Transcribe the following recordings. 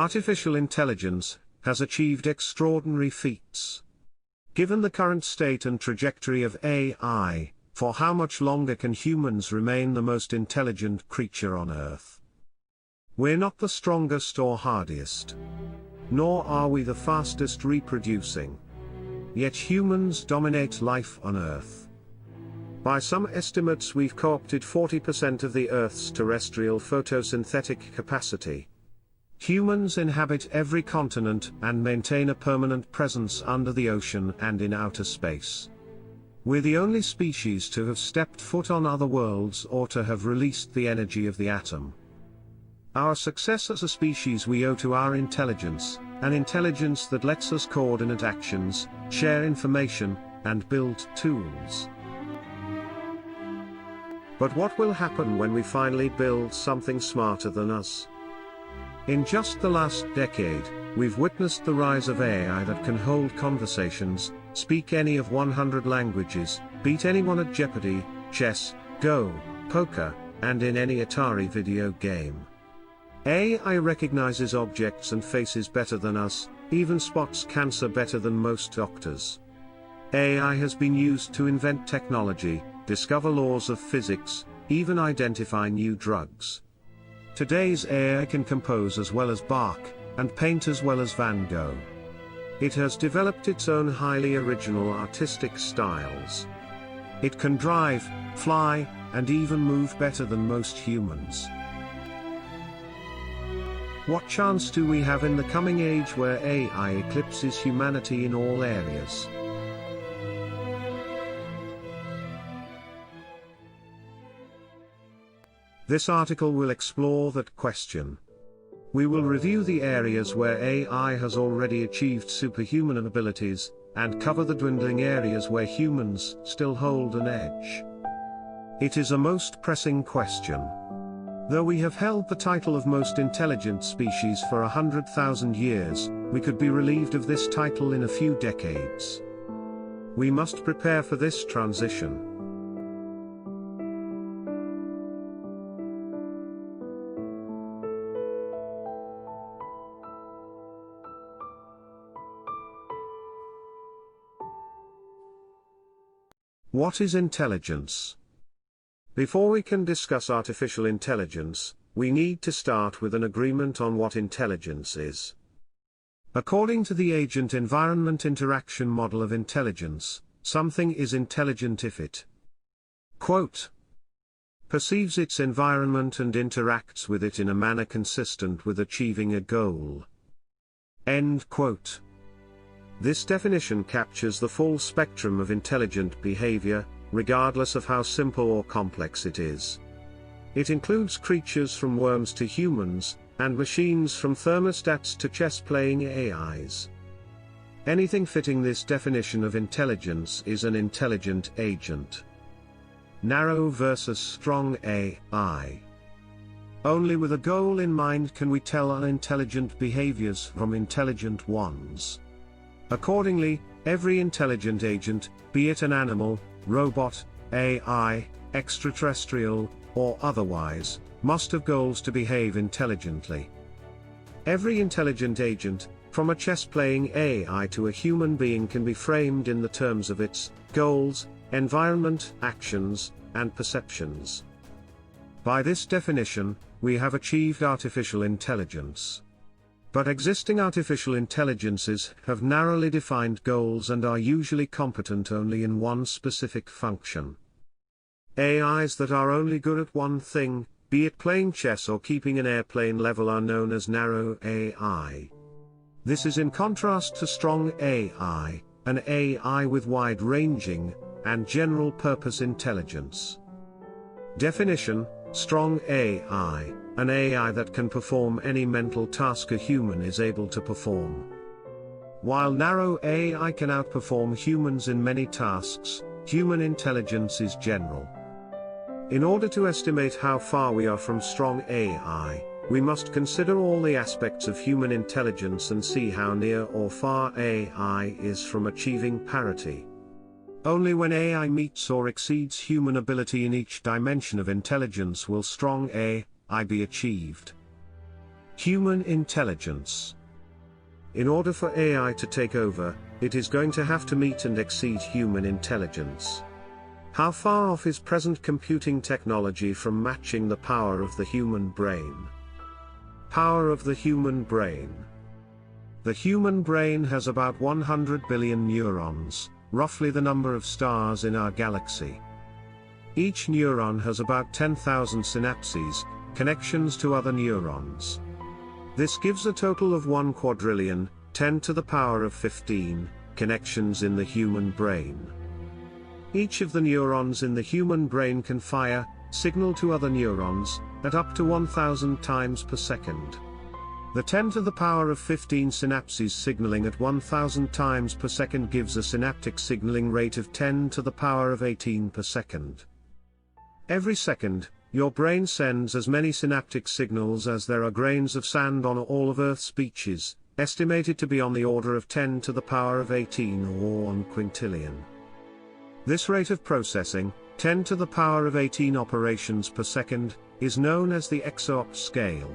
Artificial intelligence has achieved extraordinary feats. Given the current state and trajectory of AI, for how much longer can humans remain the most intelligent creature on Earth? We're not the strongest or hardiest. Nor are we the fastest reproducing. Yet humans dominate life on Earth. By some estimates, we've co-opted 40% of the Earth's terrestrial photosynthetic capacity. Humans inhabit every continent and maintain a permanent presence under the ocean and in outer space. We're the only species to have stepped foot on other worlds or to have released the energy of the atom. Our success as a species we owe to our intelligence, an intelligence that lets us coordinate actions, share information, and build tools. But what will happen when we finally build something smarter than us? In just the last decade, we've witnessed the rise of AI that can hold conversations, speak any of 100 languages, beat anyone at Jeopardy, chess, Go, poker, and in any Atari video game. AI recognizes objects and faces better than us, even spots cancer better than most doctors. AI has been used to invent technology, discover laws of physics, even identify new drugs. Today's AI can compose as well as Bach, and paint as well as Van Gogh. It has developed its own highly original artistic styles. It can drive, fly, and even move better than most humans. What chance do we have in the coming age where AI eclipses humanity in all areas? This article will explore that question. We will review the areas where AI has already achieved superhuman abilities, and cover the dwindling areas where humans still hold an edge. It is a most pressing question. Though we have held the title of most intelligent species for 100,000 years, we could be relieved of this title in a few decades. We must prepare for this transition. What is intelligence? Before we can discuss artificial intelligence, we need to start with an agreement on what intelligence is. According to the agent-environment interaction model of intelligence, something is intelligent if it, quote, perceives its environment and interacts with it in a manner consistent with achieving a goal. End quote. This definition captures the full spectrum of intelligent behavior, regardless of how simple or complex it is. It includes creatures from worms to humans, and machines from thermostats to chess-playing AIs. Anything fitting this definition of intelligence is an intelligent agent. Narrow versus strong AI. Only with a goal in mind can we tell unintelligent behaviors from intelligent ones. Accordingly, every intelligent agent, be it an animal, robot, AI, extraterrestrial, or otherwise, must have goals to behave intelligently. Every intelligent agent, from a chess-playing AI to a human being, can be framed in the terms of its goals, environment, actions, and perceptions. By this definition, we have achieved artificial intelligence. But existing artificial intelligences have narrowly defined goals and are usually competent only in one specific function. AIs that are only good at one thing, be it playing chess or keeping an airplane level, are known as narrow AI. This is in contrast to strong AI, an AI with wide-ranging and general-purpose intelligence. Definition: strong AI, an AI that can perform any mental task a human is able to perform. While narrow AI can outperform humans in many tasks, human intelligence is general. In order to estimate how far we are from strong AI, we must consider all the aspects of human intelligence and see how near or far AI is from achieving parity. Only when AI meets or exceeds human ability in each dimension of intelligence will strong AI be achieved. Human intelligence. In order for AI to take over, it is going to have to meet and exceed human intelligence. How far off is present computing technology from matching the power of the human brain? Power of the human brain. The human brain has about 100 billion neurons, roughly the number of stars in our galaxy. Each neuron has about 10,000 synapses, connections to other neurons. This gives a total of 1 quadrillion, 10 to the power of 15, connections in the human brain. Each of the neurons in the human brain can fire, signal to other neurons, at up to 1,000 times per second. The 10 to the power of 15 synapses signaling at 1,000 times per second gives a synaptic signaling rate of 10 to the power of 18 per second. Every second, your brain sends as many synaptic signals as there are grains of sand on all of Earth's beaches, estimated to be on the order of 10 to the power of 18 or 1 quintillion. This rate of processing, 10 to the power of 18 operations per second, is known as the exaopt scale.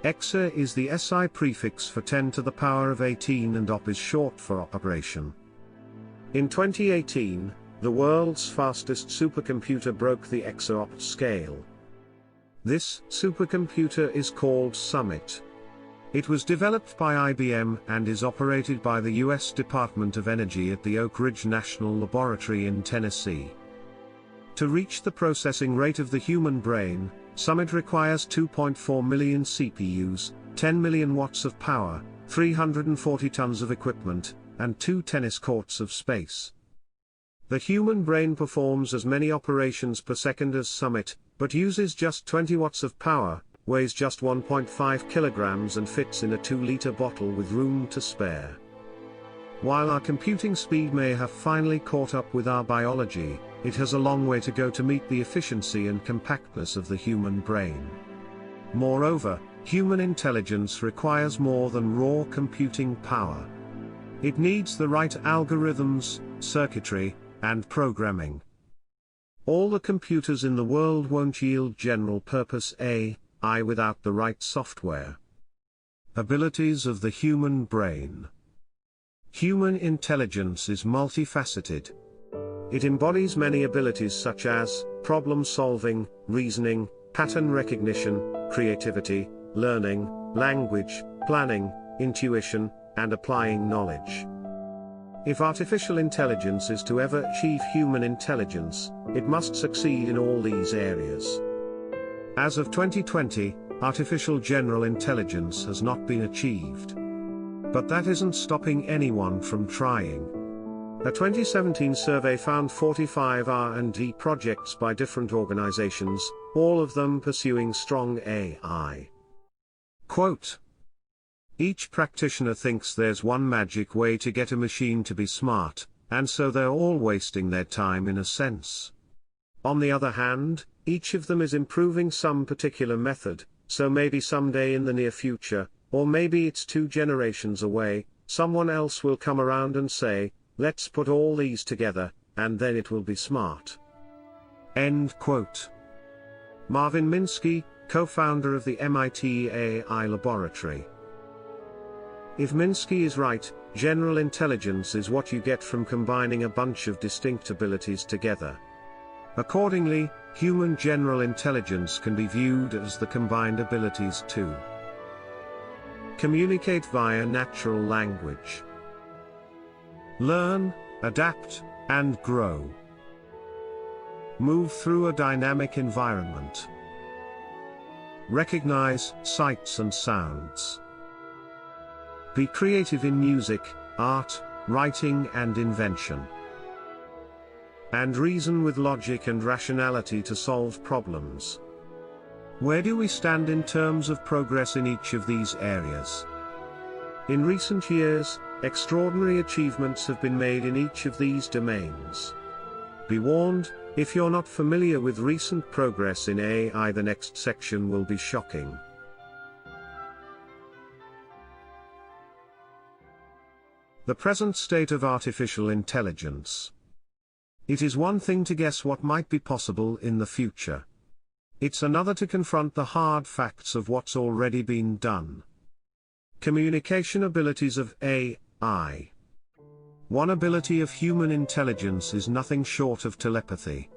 Exa is the SI prefix for 10 to the power of 18 and op is short for operation. In 2018, the world's fastest supercomputer broke the exaopt scale. This supercomputer is called Summit. It was developed by IBM and is operated by the U.S. Department of Energy at the Oak Ridge National Laboratory in Tennessee. To reach the processing rate of the human brain, Summit requires 2.4 million CPUs, 10 million watts of power, 340 tons of equipment, and 2 tennis courts of space. The human brain performs as many operations per second as Summit, but uses just 20 watts of power, weighs just 1.5 kilograms and fits in a 2-liter bottle with room to spare. While our computing speed may have finally caught up with our biology, it has a long way to go to meet the efficiency and compactness of the human brain. Moreover, human intelligence requires more than raw computing power. It needs the right algorithms, circuitry, and programming. All the computers in the world won't yield general-purpose AI without the right software. Abilities of the human brain. Human intelligence is multifaceted. It embodies many abilities such as problem-solving, reasoning, pattern recognition, creativity, learning, language, planning, intuition, and applying knowledge. If artificial intelligence is to ever achieve human intelligence, it must succeed in all these areas. As of 2020, artificial general intelligence has not been achieved. But that isn't stopping anyone from trying. A 2017 survey found 45 R&D projects by different organizations, all of them pursuing strong AI. Quote: each practitioner thinks there's one magic way to get a machine to be smart, and so they're all wasting their time in a sense. On the other hand, each of them is improving some particular method, so maybe someday in the near future, or maybe it's 2 generations away, someone else will come around and say, let's put all these together, and then it will be smart. End quote. Marvin Minsky, co-founder of the MIT AI Laboratory. If Minsky is right, general intelligence is what you get from combining a bunch of distinct abilities together. Accordingly, human general intelligence can be viewed as the combined abilities to communicate via natural language, learn, adapt, and grow, move through a dynamic environment, recognize sights and sounds, be creative in music, art, writing and invention, and reason with logic and rationality to solve problems. Where do we stand in terms of progress in each of these areas? In recent years, extraordinary achievements have been made in each of these domains. Be warned, if you're not familiar with recent progress in AI, the next section will be shocking. The present state of artificial intelligence. It is one thing to guess what might be possible in the future. It's another to confront the hard facts of what's already been done. Communication abilities of AI. One ability of human intelligence is nothing short of telepathy.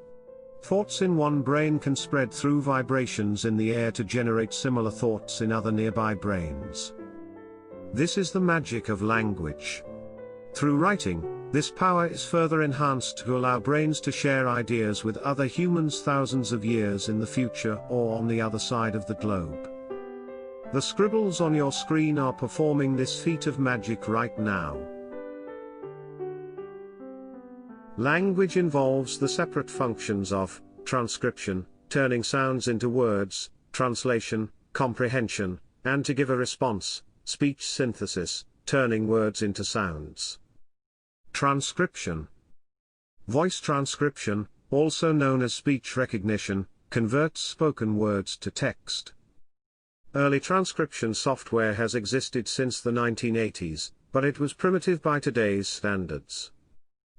Thoughts in one brain can spread through vibrations in the air to generate similar thoughts in other nearby brains. This is the magic of language. Through writing, this power is further enhanced to allow brains to share ideas with other humans thousands of years in the future or on the other side of the globe. The scribbles on your screen are performing this feat of magic right now. Language involves the separate functions of transcription, turning sounds into words, translation, comprehension, and to give a response, speech synthesis, turning words into sounds. Transcription. Voice transcription, also known as speech recognition, converts spoken words to text. Early transcription software has existed since the 1980s, but it was primitive by today's standards.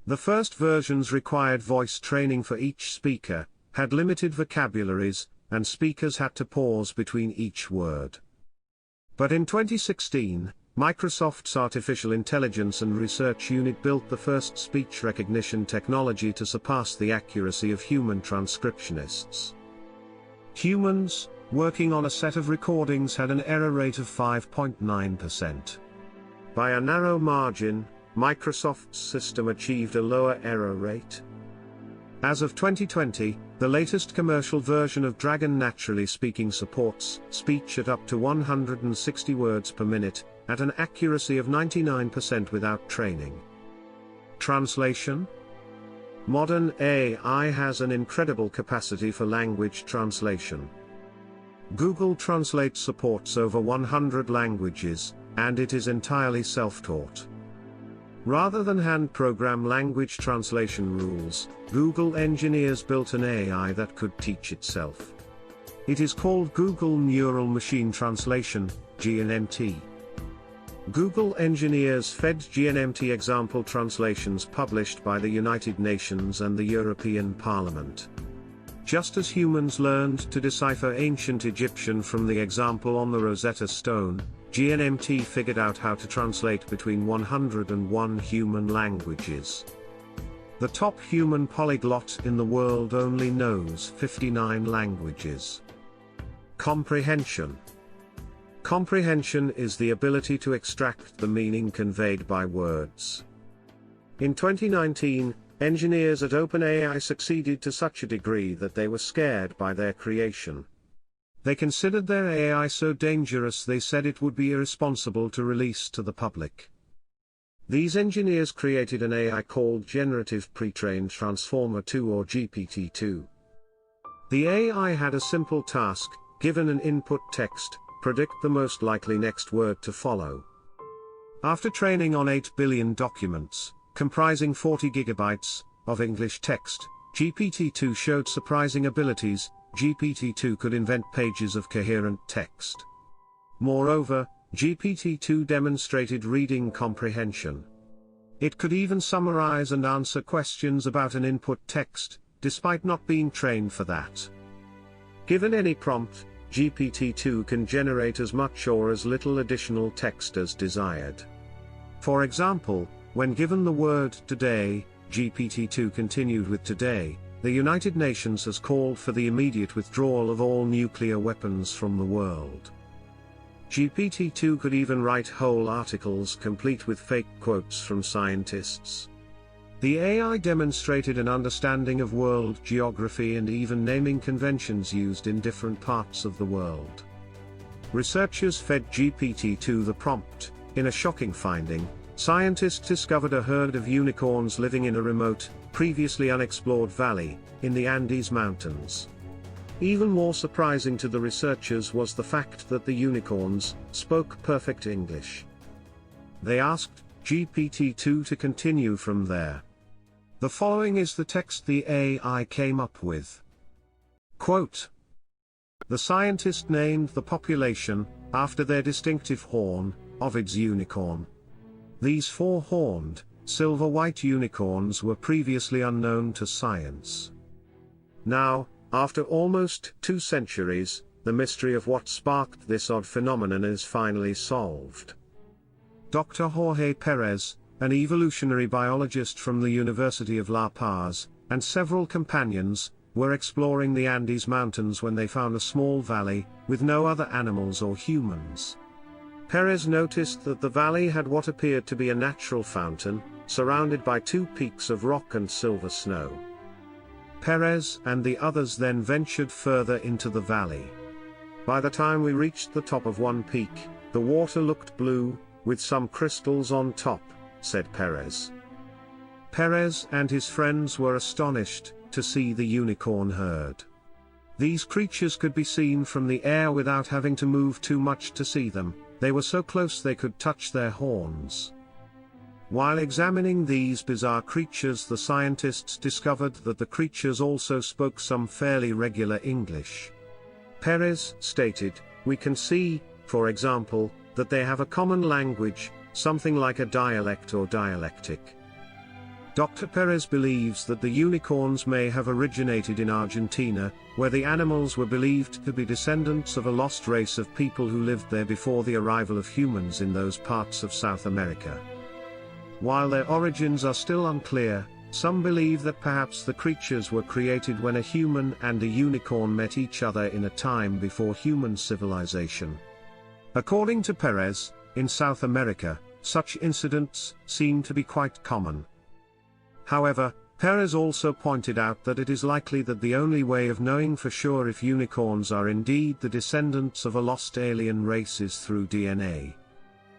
The first versions required voice training for each speaker, had limited vocabularies, and speakers had to pause between each word. But in 2016, Microsoft's Artificial Intelligence and Research Unit built the first speech recognition technology to surpass the accuracy of human transcriptionists. Humans, working on a set of recordings, had an error rate of 5.9%. By a narrow margin, Microsoft's system achieved a lower error rate. As of 2020, the latest commercial version of Dragon naturally speaking supports speech at up to 160 words per minute, at an accuracy of 99% without training. Translation. Modern AI has an incredible capacity for language translation. Google Translate supports over 100 languages, and it is entirely self-taught. Rather than hand-program language translation rules, Google engineers built an AI that could teach itself. It is called Google Neural Machine Translation, GNMT. Google engineers fed GNMT example translations published by the United Nations and the European Parliament. Just as humans learned to decipher ancient Egyptian from the example on the Rosetta Stone, GNMT figured out how to translate between 101 human languages. The top human polyglot in the world only knows 59 languages. Comprehension. Comprehension is the ability to extract the meaning conveyed by words. In 2019, engineers at OpenAI succeeded to such a degree that they were scared by their creation. They considered their AI so dangerous they said it would be irresponsible to release to the public. These engineers created an AI called Generative Pre-trained Transformer 2 or GPT-2. The AI had a simple task: given an input text, predict the most likely next word to follow. After training on 8 billion documents, comprising 40 gigabytes of English text, GPT-2 showed surprising abilities. GPT-2 could invent pages of coherent text. Moreover, GPT-2 demonstrated reading comprehension. It could even summarize and answer questions about an input text, despite not being trained for that. Given any prompt, GPT-2 can generate as much or as little additional text as desired. For example, when given the word today, GPT-2 continued with today. The United Nations has called for the immediate withdrawal of all nuclear weapons from the world. GPT-2 could even write whole articles complete with fake quotes from scientists. The AI demonstrated an understanding of world geography and even naming conventions used in different parts of the world. Researchers fed GPT-2 the prompt. In a shocking finding, scientists discovered a herd of unicorns living in a remote, previously unexplored valley, in the Andes Mountains. Even more surprising to the researchers was the fact that the unicorns spoke perfect English. They asked GPT-2 to continue from there. The following is the text the AI came up with. Quote: "The scientist named the population, after their distinctive horn, Ovid's unicorn. These four-horned, silver-white unicorns were previously unknown to science. Now, After almost 2 centuries, the mystery of what sparked this odd phenomenon is finally solved. Dr. Jorge Perez, an evolutionary biologist from the University of La Paz, and several companions, were exploring the Andes Mountains when they found a small valley, with no other animals or humans. Perez noticed that the valley had what appeared to be a natural fountain, surrounded by 2 peaks of rock and silver snow. Perez and the others then ventured further into the valley. By the time we reached the top of one peak, the water looked blue, with some crystals on top, said Perez. Perez and his friends were astonished to see the unicorn herd. These creatures could be seen from the air without having to move too much to see them. They were so close they could touch their horns. While examining these bizarre creatures, the scientists discovered that the creatures also spoke some fairly regular English. Perez stated, "We can see, for example, that they have a common language, something like a dialect or dialectic." Dr. Perez believes that the unicorns may have originated in Argentina, where the animals were believed to be descendants of a lost race of people who lived there before the arrival of humans in those parts of South America. While their origins are still unclear, some believe that perhaps the creatures were created when a human and a unicorn met each other in a time before human civilization. According to Perez, in South America, such incidents seem to be quite common. However, Perez also pointed out that it is likely that the only way of knowing for sure if unicorns are indeed the descendants of a lost alien race is through DNA.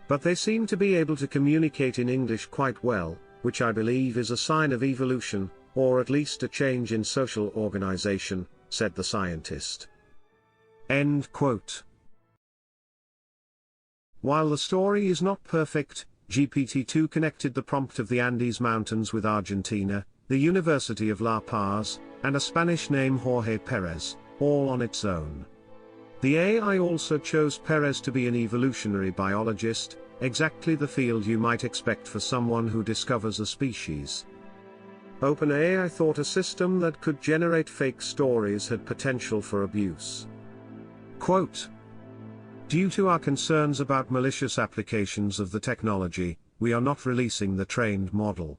But they seem to be able to communicate in English quite well, which I believe is a sign of evolution, or at least a change in social organization, said the scientist. End quote. While the story is not perfect, GPT-2 connected the prompt of the Andes Mountains with Argentina, the University of La Paz, and a Spanish name Jorge Perez, all on its own. The AI also chose Perez to be an evolutionary biologist, exactly the field you might expect for someone who discovers a species. OpenAI thought a system that could generate fake stories had potential for abuse. Quote, "Due to our concerns about malicious applications of the technology, we are not releasing the trained model.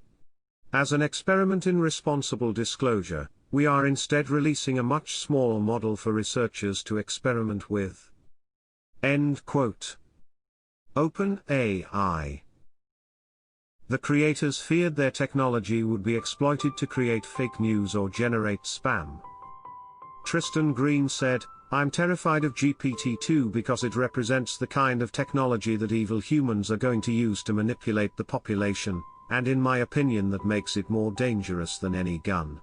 As an experiment in responsible disclosure, we are instead releasing a much smaller model for researchers to experiment with." End quote. OpenAI. The creators feared their technology would be exploited to create fake news or generate spam. Tristan Green said, "I'm terrified of GPT-2 because it represents the kind of technology that evil humans are going to use to manipulate the population, and in my opinion that makes it more dangerous than any gun."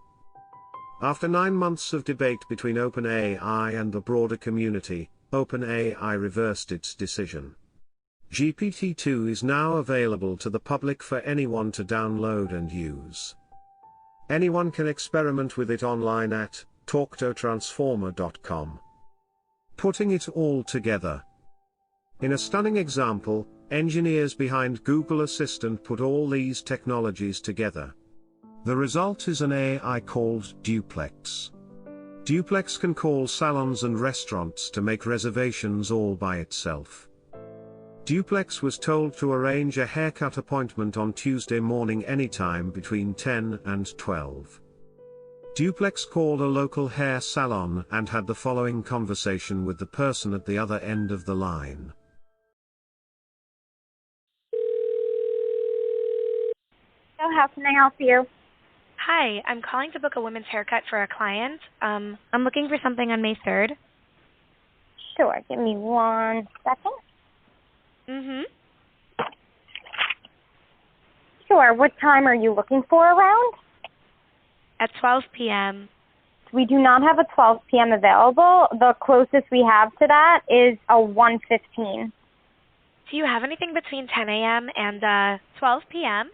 After 9 months of debate between OpenAI and the broader community, OpenAI reversed its decision. GPT-2 is now available to the public for anyone to download and use. Anyone can experiment with it online at talktotransformer.com. Putting it all together. In a stunning example, engineers behind Google Assistant put all these technologies together. The result is an AI called Duplex. Duplex can call salons and restaurants to make reservations all by itself. Duplex was told to arrange a haircut appointment on Tuesday morning anytime between 10 and 12. Duplex called a local hair salon and had the following conversation with the person at the other end of the line. So how can I help you? Hi, I'm calling to book a women's haircut for a client. I'm looking for something on May 3rd. Sure, give me 1 second. Sure, what time are you looking for around? At 12 p.m. We do not have a 12 p.m. available. The closest we have to that is a 1:15. Do you have anything between 10 a.m. and 12 p.m.?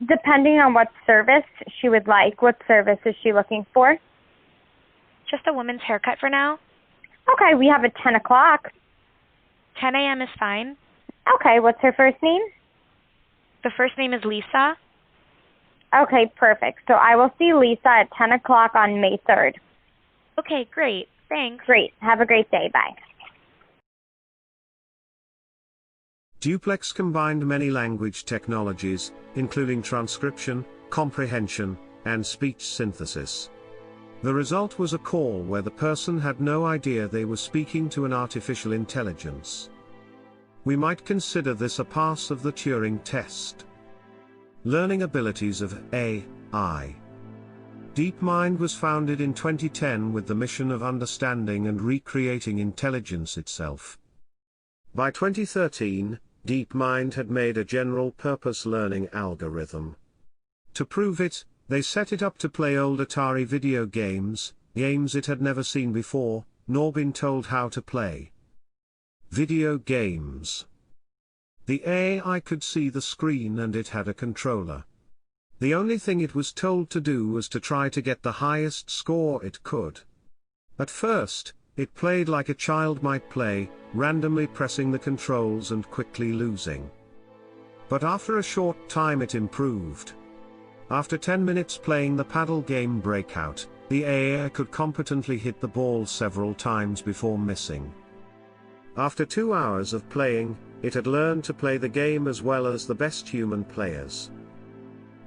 Depending on what service she would like. What service is she looking for? Just a woman's haircut for now. Okay, we have a 10 o'clock. 10 a.m. is fine. Okay, what's her first name? The first name is Lisa. Okay, perfect. So I will see Lisa at 10 o'clock on May 3rd. Okay, great. Thanks. Great. Have a great day. Bye. Duplex combined many language technologies, including transcription, comprehension, and speech synthesis. The result was a call where the person had no idea they were speaking to an artificial intelligence. We might consider this a pass of the Turing test. Learning abilities of AI. DeepMind was founded in 2010 with the mission of understanding and recreating intelligence itself. By 2013, DeepMind had made a general-purpose learning algorithm. To prove it, they set it up to play old Atari video games it had never seen before, nor been told how to play. Video games. The AI could see the screen and it had a controller. The only thing it was told to do was to try to get the highest score it could. At first, it played like a child might play, randomly pressing the controls and quickly losing. But after a short time it improved. After 10 minutes playing the paddle game Breakout, the AI could competently hit the ball several times before missing. After 2 hours of playing, it had learned to play the game as well as the best human players.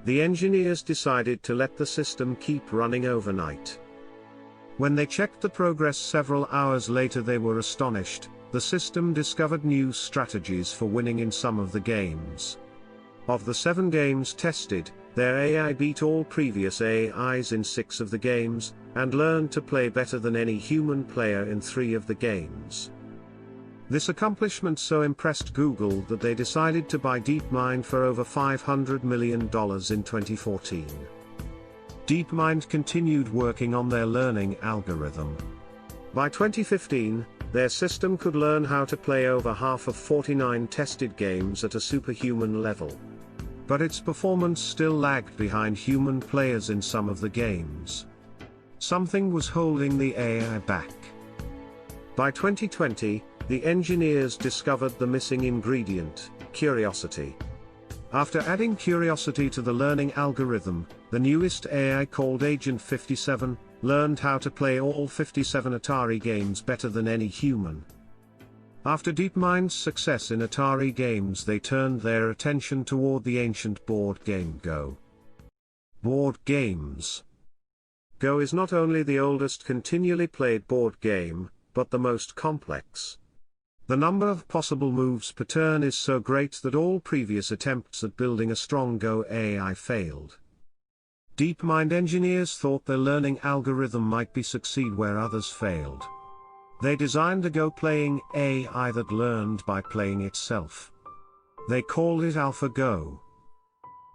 The engineers decided to let the system keep running overnight. When they checked the progress several hours later, they were astonished. The system discovered new strategies for winning in some of the games. Of the 7 games tested, their AI beat all previous AIs in 6 of the games, and learned to play better than any human player in 3 of the games. This accomplishment so impressed Google that they decided to buy DeepMind for over $500 million in 2014. DeepMind continued working on their learning algorithm. By 2015, their system could learn how to play over half of 49 tested games at a superhuman level. But its performance still lagged behind human players in some of the games. Something was holding the AI back. By 2020, the engineers discovered the missing ingredient: curiosity. After adding curiosity to the learning algorithm, the newest AI, called Agent 57, learned how to play all 57 Atari games better than any human. After DeepMind's success in Atari games, they turned their attention toward the ancient board game Go. Board games. Go is not only the oldest continually played board game, but the most complex. The number of possible moves per turn is so great that all previous attempts at building a strong Go AI failed. DeepMind engineers thought their learning algorithm might succeed where others failed. They designed a Go playing AI that learned by playing itself. They called it AlphaGo.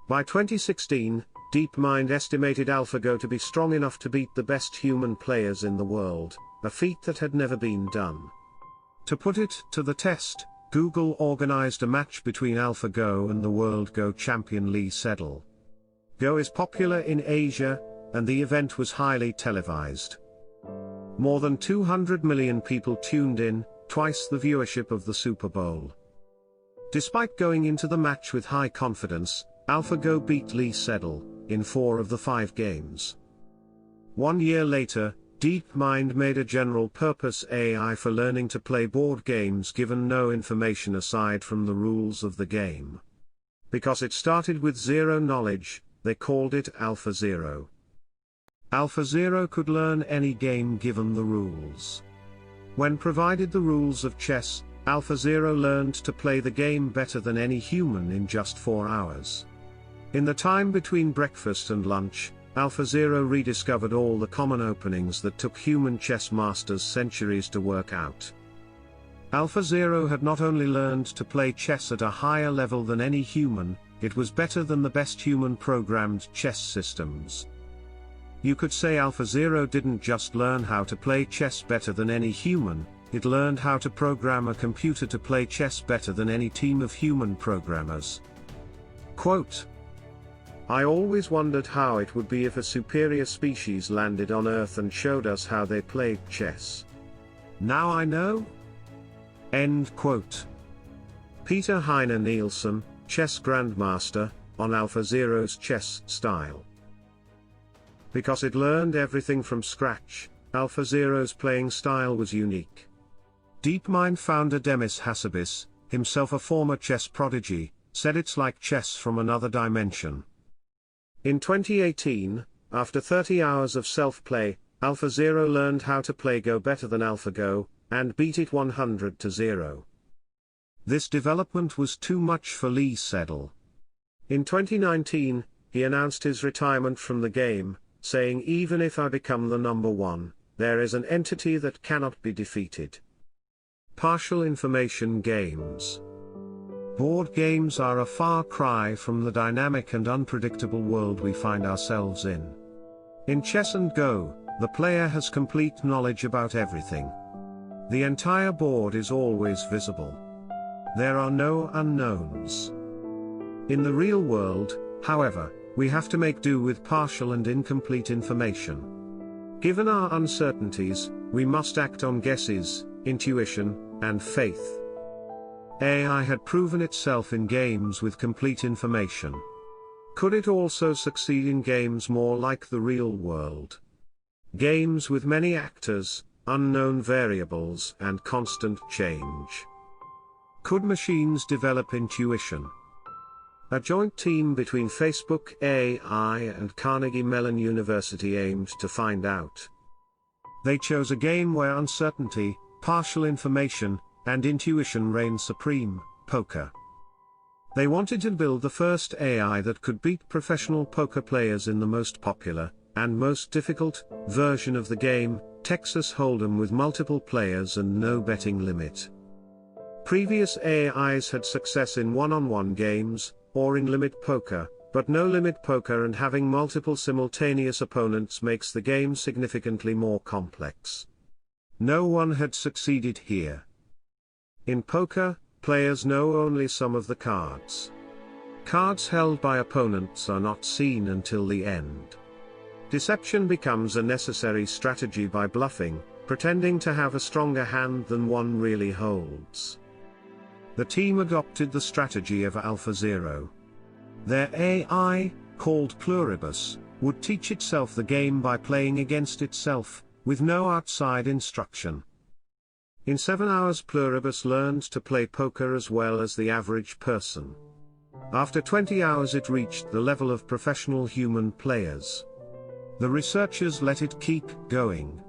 By 2016, DeepMind estimated AlphaGo to be strong enough to beat the best human players in the world, a feat that had never been done. To put it to the test, Google organized a match between AlphaGo and the world Go champion Lee Sedol. Go is popular in Asia, and the event was highly televised. More than 200 million people tuned in, twice the viewership of the Super Bowl. Despite going into the match with high confidence, AlphaGo beat Lee Sedol in 4 of the 5 games. 1 year later, DeepMind made a general-purpose AI for learning to play board games given no information aside from the rules of the game. Because it started with zero knowledge, they called it AlphaZero. AlphaZero could learn any game given the rules. When provided the rules of chess, AlphaZero learned to play the game better than any human in just 4 hours. In the time between breakfast and lunch, AlphaZero rediscovered all the common openings that took human chess masters centuries to work out. AlphaZero had not only learned to play chess at a higher level than any human, it was better than the best human-programmed chess systems. You could say AlphaZero didn't just learn how to play chess better than any human, it learned how to program a computer to play chess better than any team of human programmers. Quote, "I always wondered how it would be if a superior species landed on Earth and showed us how they played chess. Now I know." End quote. Peter Heine Nielsen, chess grandmaster, on AlphaZero's chess style. Because it learned everything from scratch, AlphaZero's playing style was unique. DeepMind founder Demis Hassabis, himself a former chess prodigy, said it's like chess from another dimension. In 2018, after 30 hours of self-play, AlphaZero learned how to play Go better than AlphaGo, and beat it 100-0. This development was too much for Lee Sedol. In 2019, he announced his retirement from the game, saying, "Even if I become the number one, there is an entity that cannot be defeated." Partial information games. Board games are a far cry from the dynamic and unpredictable world we find ourselves in. In Chess and Go, the player has complete knowledge about everything. The entire board is always visible. There are no unknowns. In the real world, however, we have to make do with partial and incomplete information. Given our uncertainties, we must act on guesses, intuition, and faith. AI had proven itself in games with complete information. Could it also succeed in games more like the real world? Games with many actors, unknown variables, and constant change. Could machines develop intuition? A joint team between Facebook AI and Carnegie Mellon University aimed to find out. They chose a game where uncertainty, partial information, and intuition reign supreme: poker. They wanted to build the first AI that could beat professional poker players in the most popular, and most difficult, version of the game, Texas Hold'em, with multiple players and no betting limit. Previous AIs had success in one-on-one games, or in limit poker, but no limit poker and having multiple simultaneous opponents makes the game significantly more complex. No one had succeeded here. In poker, players know only some of the cards. Cards held by opponents are not seen until the end. Deception becomes a necessary strategy by bluffing, pretending to have a stronger hand than one really holds. The team adopted the strategy of AlphaZero. Their AI, called Pluribus, would teach itself the game by playing against itself, with no outside instruction. In 7 hours Pluribus learned to play poker as well as the average person. After 20 hours it reached the level of professional human players. The researchers let it keep going.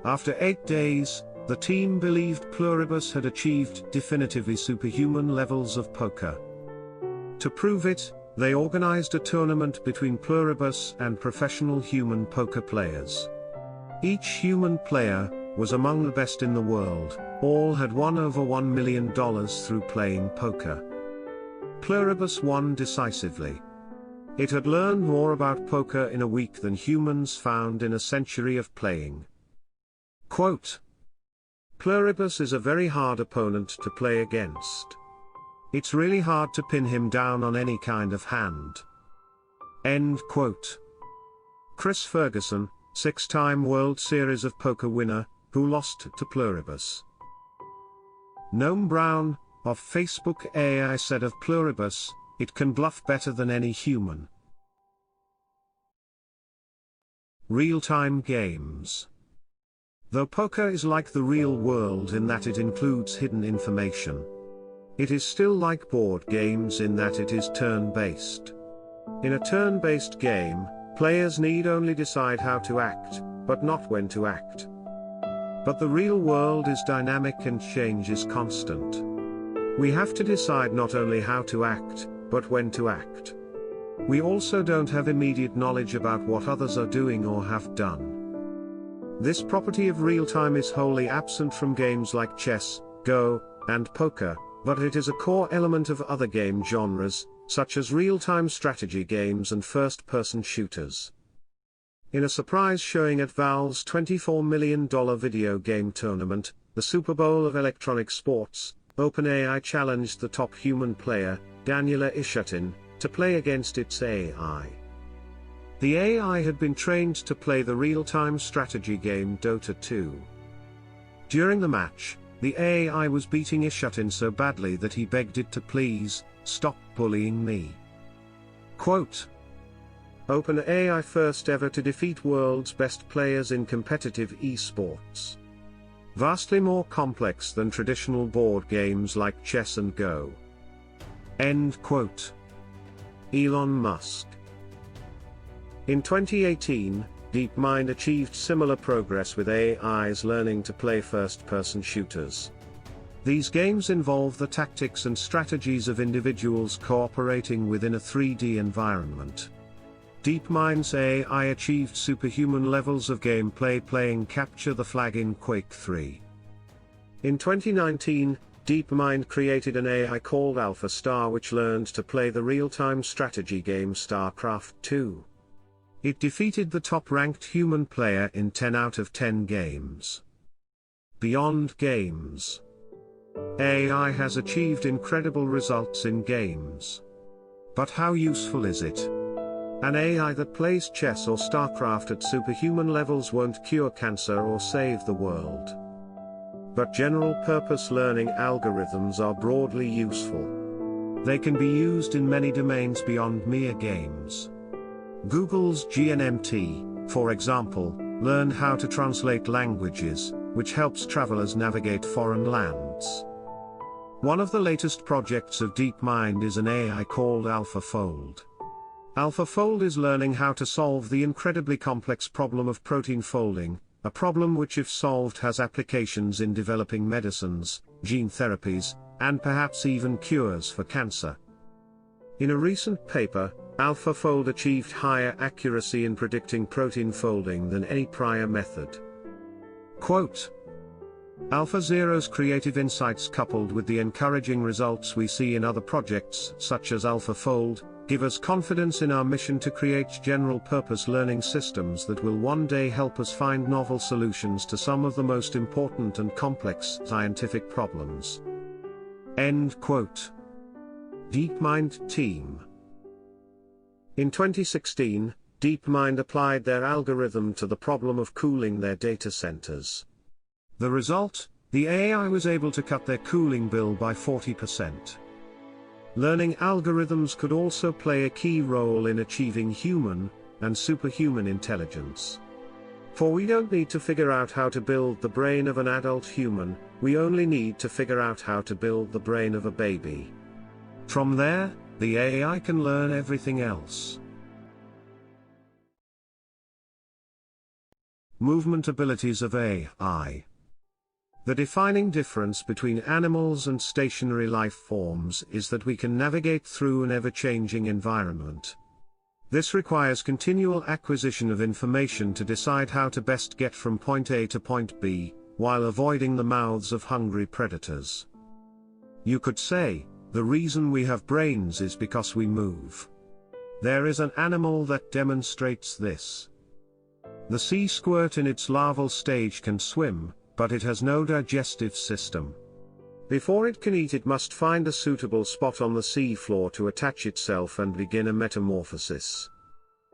After 8 days, the team believed Pluribus had achieved definitively superhuman levels of poker. To prove it, they organized a tournament between Pluribus and professional human poker players. Each human player was among the best in the world. All had won over $1 million through playing poker. Pluribus won decisively. It had learned more about poker in a week than humans found in a century of playing. Quote, "Pluribus is a very hard opponent to play against. It's really hard to pin him down on any kind of hand." End quote. Chris Ferguson, 6-time World Series of Poker winner, who lost to Pluribus. Noam Brown, of Facebook AI, said of Pluribus, "It can bluff better than any human." Real-time games. Though poker is like the real world in that it includes hidden information, it is still like board games in that it is turn-based. In a turn-based game, players need only decide how to act, but not when to act. But the real world is dynamic and change is constant. We have to decide not only how to act, but when to act. We also don't have immediate knowledge about what others are doing or have done. This property of real-time is wholly absent from games like chess, Go, and poker, but it is a core element of other game genres, such as real-time strategy games and first-person shooters. In a surprise showing at Valve's $24 million video game tournament, the Super Bowl of electronic sports, OpenAI challenged the top human player, Daniela Ishatin, to play against its AI. The AI had been trained to play the real-time strategy game Dota 2. During the match, the AI was beating Ishatin so badly that he begged it to please stop bullying me. Quote, OpenAI first ever to defeat world's best players in competitive esports. Vastly more complex than traditional board games like chess and Go. End quote. Elon Musk. In 2018, DeepMind achieved similar progress with AIs learning to play first-person shooters. These games involve the tactics and strategies of individuals cooperating within a 3D environment. DeepMind's AI achieved superhuman levels of gameplay playing Capture the Flag in Quake 3. In 2019, DeepMind created an AI called AlphaStar which learned to play the real-time strategy game StarCraft 2. It defeated the top-ranked human player in 10 out of 10 games. Beyond games, AI has achieved incredible results in games. But how useful is it? An AI that plays chess or StarCraft at superhuman levels won't cure cancer or save the world. But general-purpose learning algorithms are broadly useful. They can be used in many domains beyond mere games. Google's GNMT, for example, learned how to translate languages, which helps travelers navigate foreign lands. One of the latest projects of DeepMind is an AI called AlphaFold. AlphaFold is learning how to solve the incredibly complex problem of protein folding, a problem which if solved has applications in developing medicines, gene therapies, and perhaps even cures for cancer. In a recent paper, AlphaFold achieved higher accuracy in predicting protein folding than any prior method. Quote, AlphaZero's creative insights coupled with the encouraging results we see in other projects such as AlphaFold, give us confidence in our mission to create general-purpose learning systems that will one day help us find novel solutions to some of the most important and complex scientific problems. End quote. DeepMind team. In 2016, DeepMind applied their algorithm to the problem of cooling their data centers. The result, the AI was able to cut their cooling bill by 40%. Learning algorithms could also play a key role in achieving human and superhuman intelligence. For we don't need to figure out how to build the brain of an adult human, we only need to figure out how to build the brain of a baby. From there, the AI can learn everything else. Movement abilities of AI. The defining difference between animals and stationary life forms is that we can navigate through an ever-changing environment. This requires continual acquisition of information to decide how to best get from point A to point B, while avoiding the mouths of hungry predators. You could say, the reason we have brains is because we move. There is an animal that demonstrates this. The sea squirt in its larval stage can swim, but it has no digestive system. Before it can eat, it must find a suitable spot on the sea floor to attach itself and begin a metamorphosis.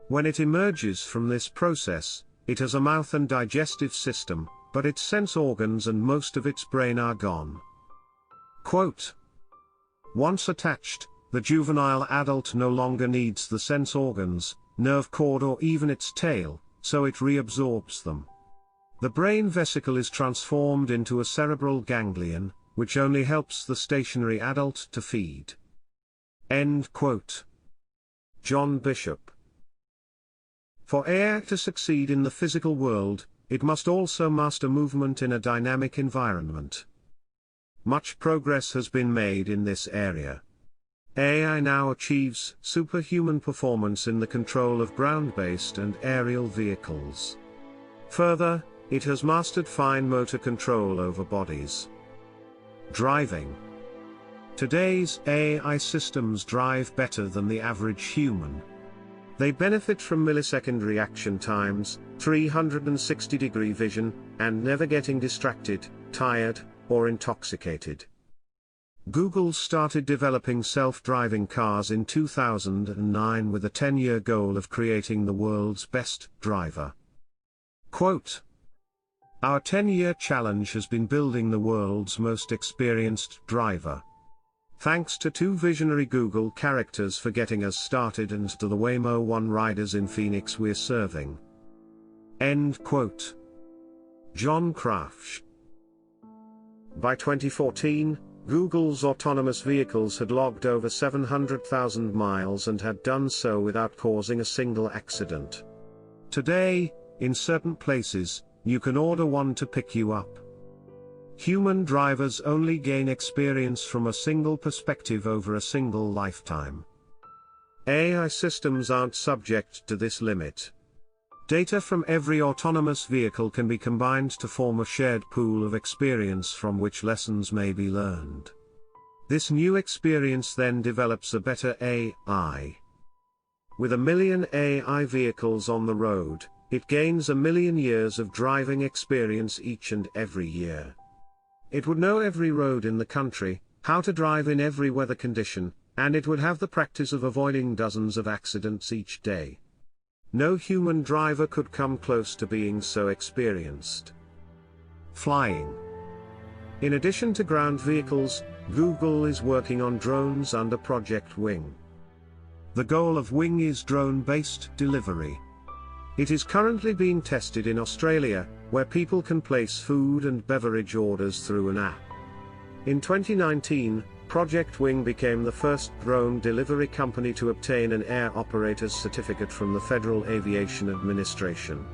When it emerges from this process, it has a mouth and digestive system, but its sense organs and most of its brain are gone. Quote, once attached, the juvenile adult no longer needs the sense organs, nerve cord or even its tail, so it reabsorbs them. The brain vesicle is transformed into a cerebral ganglion, which only helps the stationary adult to feed. End quote. John Bishop. For AI to succeed in the physical world, it must also master movement in a dynamic environment. Much progress has been made in this area. AI now achieves superhuman performance in the control of ground-based and aerial vehicles. Further, it has mastered fine motor control over bodies. Driving. Today's AI systems drive better than the average human. They benefit from millisecond reaction times, 360-degree vision, and never getting distracted, tired, or intoxicated. Google started developing self-driving cars in 2009 with a 10-year goal of creating the world's best driver. Quote, our 10-year challenge has been building the world's most experienced driver. Thanks to two visionary Google characters for getting us started and to the Waymo One riders in Phoenix we're serving. End quote. John Crouch. By 2014, Google's autonomous vehicles had logged over 700,000 miles and had done so without causing a single accident. Today, in certain places, you can order one to pick you up. Human drivers only gain experience from a single perspective over a single lifetime. AI systems aren't subject to this limit. Data from every autonomous vehicle can be combined to form a shared pool of experience from which lessons may be learned. This new experience then develops a better AI. With 1 million AI vehicles on the road, it gains 1 million years of driving experience each and every year. It would know every road in the country, how to drive in every weather condition, and it would have the practice of avoiding dozens of accidents each day. No human driver could come close to being so experienced. Flying. In addition to ground vehicles, Google is working on drones under Project Wing. The goal of Wing is drone-based delivery. It is currently being tested in Australia, where people can place food and beverage orders through an app. In 2019, Project Wing became the first drone delivery company to obtain an air operator's certificate from the Federal Aviation Administration.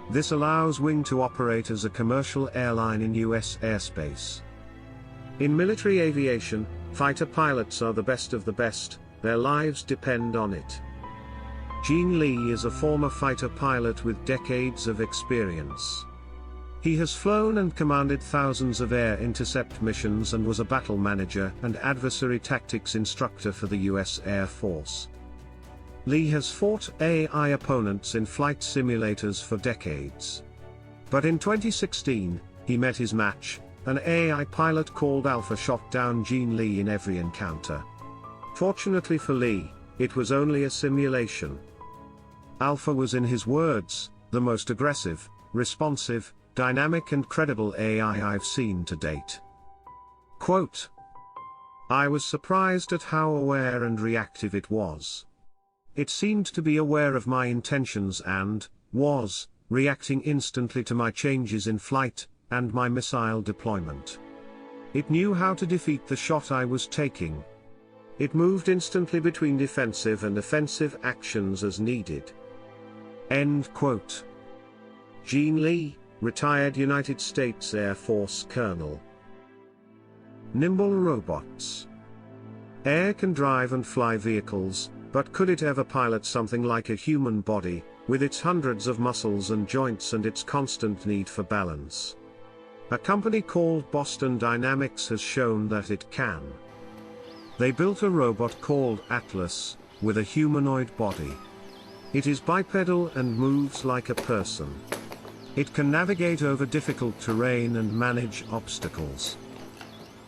This allows Wing to operate as a commercial airline in U.S. airspace. In military aviation, fighter pilots are the best of the best, their lives depend on it. Gene Lee is a former fighter pilot with decades of experience. He has flown and commanded thousands of air intercept missions and was a battle manager and adversary tactics instructor for the U.S. Air Force. Lee has fought AI opponents in flight simulators for decades. But in 2016, he met his match. An AI pilot called Alpha shot down Gene Lee in every encounter. Fortunately for Lee, it was only a simulation. Alpha was, in his words, the most aggressive, responsive, dynamic and credible AI I've seen to date. Quote, I was surprised at how aware and reactive it was. It seemed to be aware of my intentions and was reacting instantly to my changes in flight and my missile deployment. It knew how to defeat the shot I was taking. It moved instantly between defensive and offensive actions as needed. End quote. Gene Lee, retired United States Air Force colonel. Nimble robots. Air can drive and fly vehicles, but could it ever pilot something like a human body, with its hundreds of muscles and joints and its constant need for balance? A company called Boston Dynamics has shown that it can. They built a robot called Atlas, with a humanoid body. It is bipedal and moves like a person. It can navigate over difficult terrain and manage obstacles.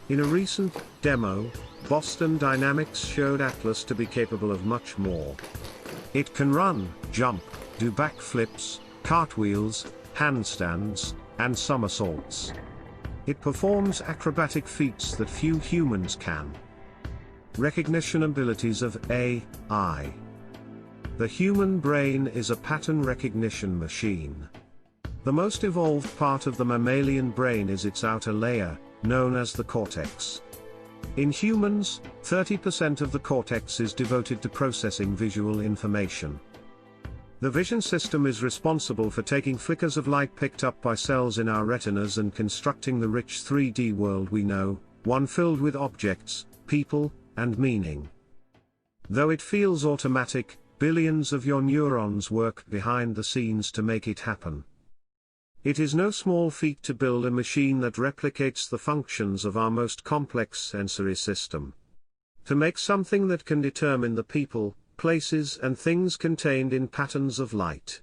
In a recent demo, Boston Dynamics showed Atlas to be capable of much more. It can run, jump, do backflips, cartwheels, handstands, and somersaults. It performs acrobatic feats that few humans can. Recognition abilities of AI. The human brain is a pattern recognition machine. The most evolved part of the mammalian brain is its outer layer, known as the cortex. In humans, 30% of the cortex is devoted to processing visual information. The vision system is responsible for taking flickers of light picked up by cells in our retinas and constructing the rich 3D world we know, one filled with objects, people, and meaning. Though it feels automatic, billions of your neurons work behind the scenes to make it happen. It is no small feat to build a machine that replicates the functions of our most complex sensory system. To make something that can determine the people, places and things contained in patterns of light.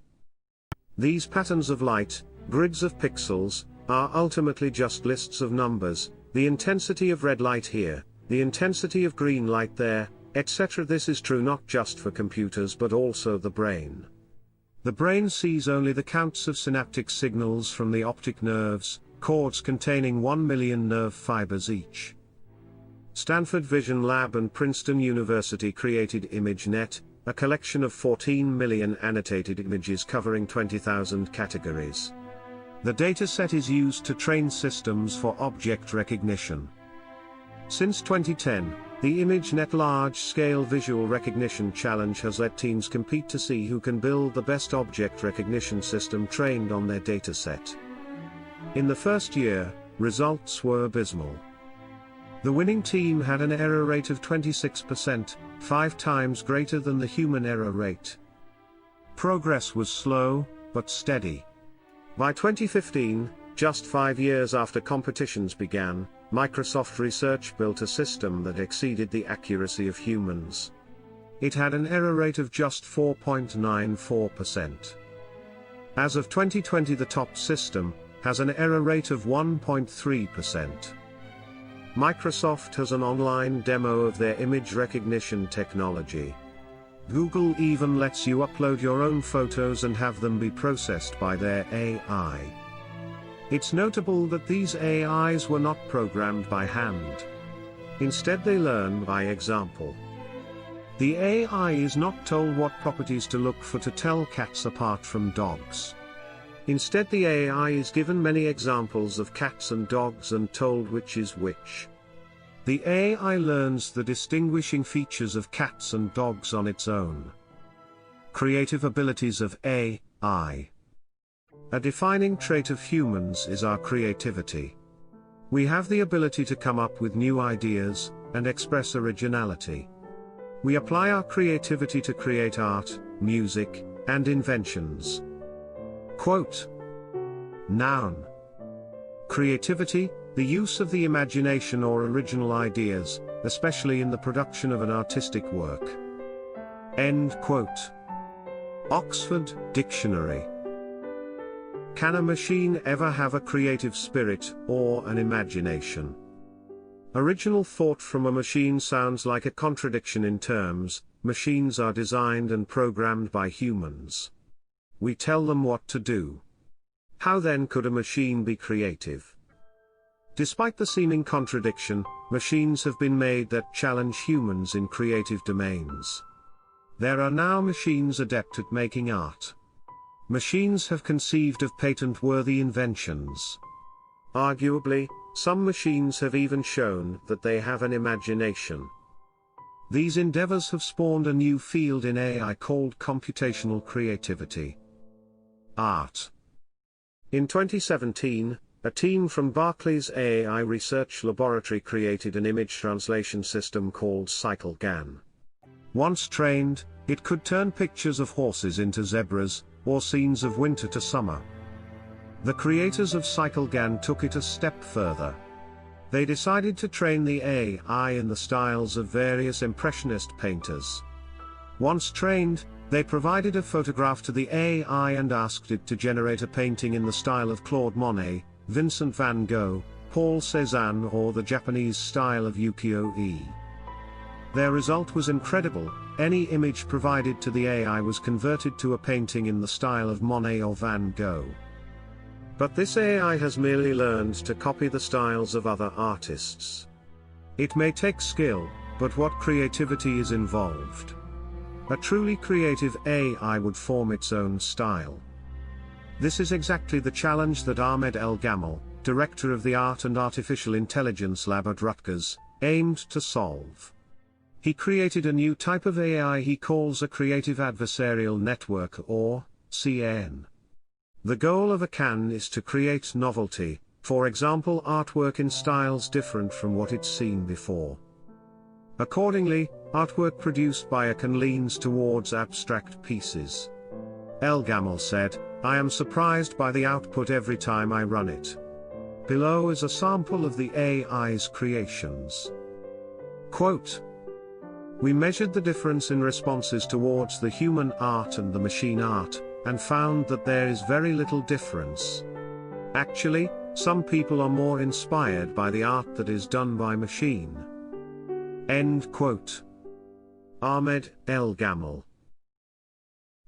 These patterns of light, grids of pixels, are ultimately just lists of numbers, the intensity of red light here, the intensity of green light there, etc. This is true not just for computers but also the brain. The brain sees only the counts of synaptic signals from the optic nerves, cords containing 1 million nerve fibers each. Stanford Vision Lab and Princeton University created ImageNet, a collection of 14 million annotated images covering 20,000 categories. The dataset is used to train systems for object recognition. Since 2010, the ImageNet Large-Scale Visual Recognition Challenge has let teams compete to see who can build the best object recognition system trained on their dataset. In the first year, results were abysmal. The winning team had an error rate of 26%, 5 times greater than the human error rate. Progress was slow, but steady. By 2015, just 5 years after competitions began, Microsoft Research built a system that exceeded the accuracy of humans. It had an error rate of just 4.94%. As of 2020, the top system has an error rate of 1.3%. Microsoft has an online demo of their image recognition technology. Google even lets you upload your own photos and have them be processed by their AI. It's notable that these AIs were not programmed by hand. Instead, they learn by example. The AI is not told what properties to look for to tell cats apart from dogs. Instead, the AI is given many examples of cats and dogs and told which is which. The AI learns the distinguishing features of cats and dogs on its own. Creative abilities of AI. A defining trait of humans is our creativity. We have the ability to come up with new ideas and express originality. We apply our creativity to create art, music, and inventions. Quote. Noun. Creativity, the use of the imagination or original ideas, especially in the production of an artistic work. End quote. Oxford Dictionary. Can a machine ever have a creative spirit or an imagination? Original thought from a machine sounds like a contradiction in terms. Machines are designed and programmed by humans. We tell them what to do. How then could a machine be creative? Despite the seeming contradiction, machines have been made that challenge humans in creative domains. There are now machines adept at making art. Machines have conceived of patent-worthy inventions. Arguably, some machines have even shown that they have an imagination. These endeavors have spawned a new field in AI called computational creativity. Art. In 2017, a team from Berkeley's AI Research Laboratory created an image translation system called CycleGAN. Once trained, it could turn pictures of horses into zebras, or scenes of winter to summer. The creators of CycleGAN took it a step further. They decided to train the AI in the styles of various Impressionist painters. Once trained, they provided a photograph to the AI and asked it to generate a painting in the style of Claude Monet, Vincent van Gogh, Paul Cézanne, or the Japanese style of ukiyo-e. Their result was incredible. Any image provided to the AI was converted to a painting in the style of Monet or Van Gogh. But this AI has merely learned to copy the styles of other artists. It may take skill, but what creativity is involved? A truly creative AI would form its own style. This is exactly the challenge that Ahmed El-Gamal, director of the Art and Artificial Intelligence Lab at Rutgers, aimed to solve. He created a new type of AI he calls a creative adversarial network, or CAN. The goal of a CAN is to create novelty, for example artwork in styles different from what it's seen before. Accordingly, artwork produced by a CAN leans towards abstract pieces. El-Gamal said, "I am surprised by the output every time I run it." Below is a sample of the AI's creations. Quote, "We measured the difference in responses towards the human art and the machine art, and found that there is very little difference. Actually, some people are more inspired by the art that is done by machine." End quote. Ahmed El-Gamal.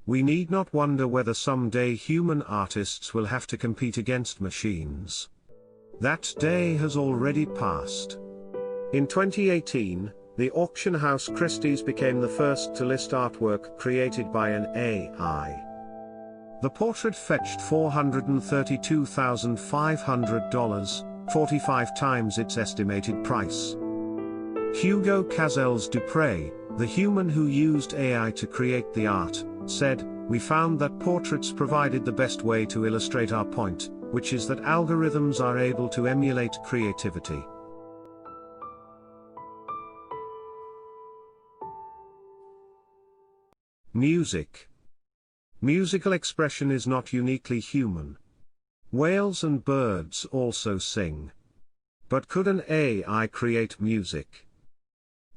We need not wonder whether someday human artists will have to compete against machines. That day has already passed. In 2018, the auction house Christie's became the first to list artwork created by an AI. The portrait fetched $432,500, 45 times its estimated price. Hugo Cazel's Dupre, the human who used AI to create the art, said, "We found that portraits provided the best way to illustrate our point, which is that algorithms are able to emulate creativity." Music. Musical expression is not uniquely human. Whales and birds also sing. But could an AI create music?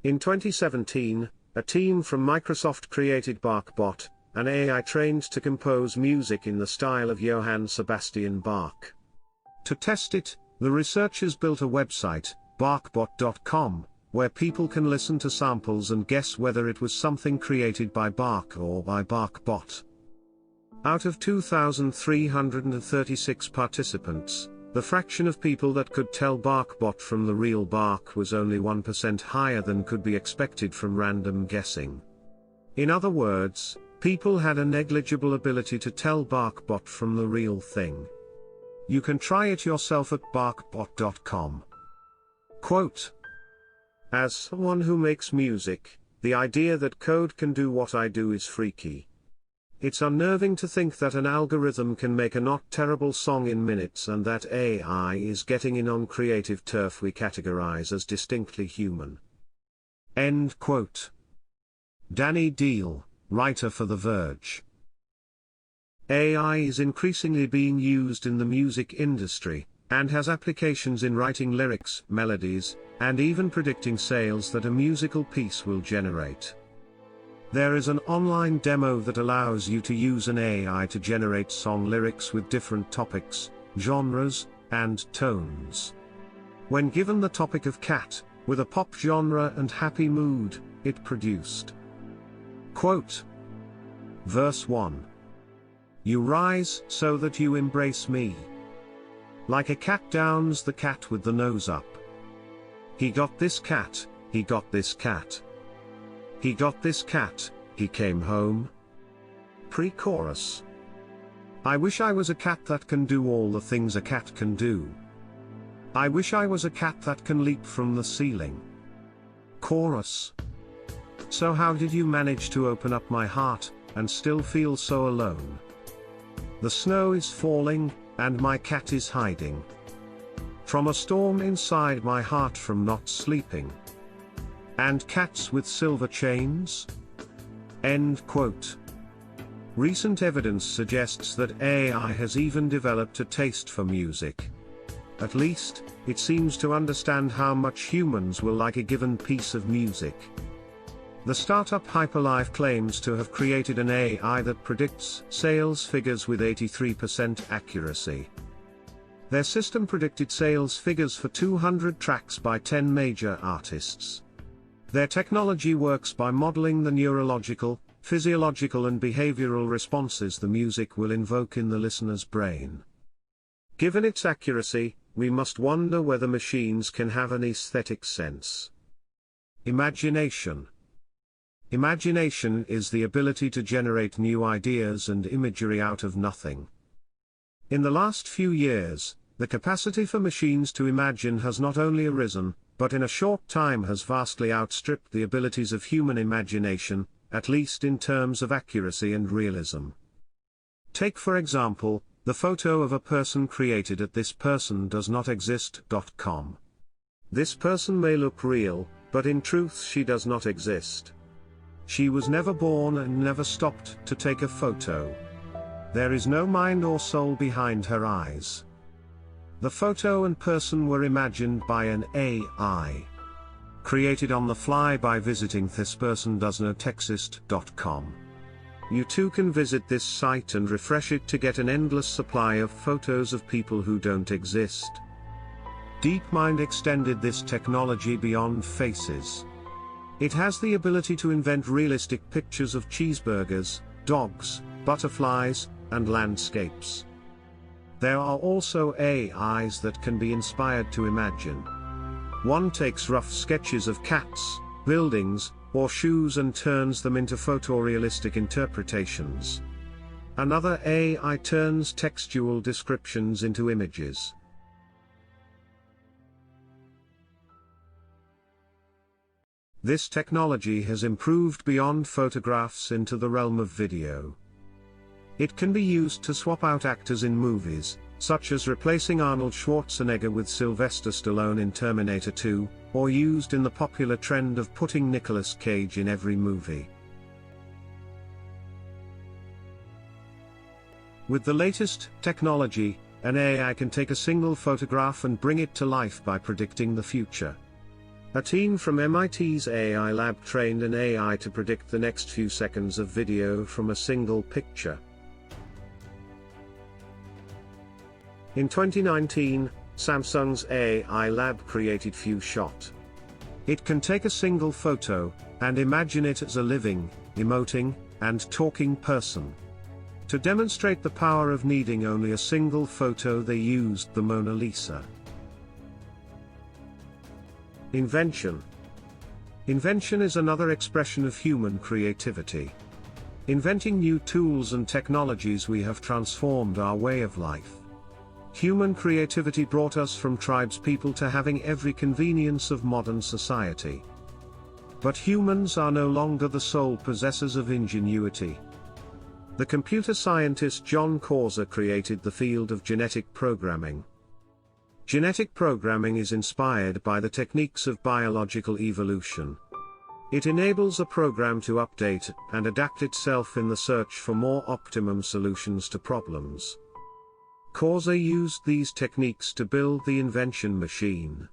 In 2017, a team from Microsoft created BachBot, an AI trained to compose music in the style of Johann Sebastian Bach. To test it, the researchers built a website, bachbot.com, where people can listen to samples and guess whether it was something created by Bach or by BachBot. Out of 2,336 participants, the fraction of people that could tell BachBot from the real Bach was only 1% higher than could be expected from random guessing. In other words, people had a negligible ability to tell BachBot from the real thing. You can try it yourself at bachbot.com. Quote, "As someone who makes music, the idea that code can do what I do is freaky. It's unnerving to think that an algorithm can make a not terrible song in minutes and that AI is getting in on creative turf we categorize as distinctly human." End quote. Danny Deal, writer for The Verge. AI is increasingly being used in the music industry, and has applications in writing lyrics, melodies, and even predicting sales that a musical piece will generate. There is an online demo that allows you to use an AI to generate song lyrics with different topics, genres, and tones. When given the topic of cat, with a pop genre and happy mood, it produced. Quote. Verse 1. "You rise so that you embrace me. Like a cat downs the cat with the nose up. He got this cat, he got this cat. He got this cat, he came home." Pre-chorus. "I wish I was a cat that can do all the things a cat can do. I wish I was a cat that can leap from the ceiling." Chorus. "So how did you manage to open up my heart, and still feel so alone? The snow is falling, and my cat is hiding from a storm inside my heart from not sleeping. And cats with silver chains?" End quote. Recent evidence suggests that AI has even developed a taste for music. At least, it seems to understand how much humans will like a given piece of music. The startup Hyperlife claims to have created an AI that predicts sales figures with 83% accuracy. Their system predicted sales figures for 200 tracks by 10 major artists. Their technology works by modeling the neurological, physiological and behavioral responses the music will invoke in the listener's brain. Given its accuracy, we must wonder whether machines can have an aesthetic sense. Imagination. Imagination is the ability to generate new ideas and imagery out of nothing. In the last few years, the capacity for machines to imagine has not only arisen, but in a short time has vastly outstripped the abilities of human imagination, at least in terms of accuracy and realism. Take for example, the photo of a person created at thispersondoesnotexist.com. This person may look real, but in truth she does not exist. She was never born and never stopped to take a photo. There is no mind or soul behind her eyes. The photo and person were imagined by an AI. Created on the fly by visiting thispersondoesnotexist.com. You too can visit this site and refresh it to get an endless supply of photos of people who don't exist. DeepMind extended this technology beyond faces. It has the ability to invent realistic pictures of cheeseburgers, dogs, butterflies, and landscapes. There are also AIs that can be inspired to imagine. One takes rough sketches of cats, buildings, or shoes and turns them into photorealistic interpretations. Another AI turns textual descriptions into images. This technology has improved beyond photographs into the realm of video. It can be used to swap out actors in movies, such as replacing Arnold Schwarzenegger with Sylvester Stallone in Terminator 2, or used in the popular trend of putting Nicolas Cage in every movie. With the latest technology, an AI can take a single photograph and bring it to life by predicting the future. A team from MIT's AI lab trained an AI to predict the next few seconds of video from a single picture. In 2019, Samsung's AI lab created Few Shot. It can take a single photo, and imagine it as a living, emoting, and talking person. To demonstrate the power of needing only a single photo, they used the Mona Lisa. Invention. Invention is another expression of human creativity. Inventing new tools and technologies, we have transformed our way of life. Human creativity brought us from tribespeople to having every convenience of modern society. But humans are no longer the sole possessors of ingenuity. The computer scientist John Causer created the field of genetic programming. Genetic programming is inspired by the techniques of biological evolution. It enables a program to update and adapt itself in the search for more optimum solutions to problems. Causer used these techniques to build the Invention machine.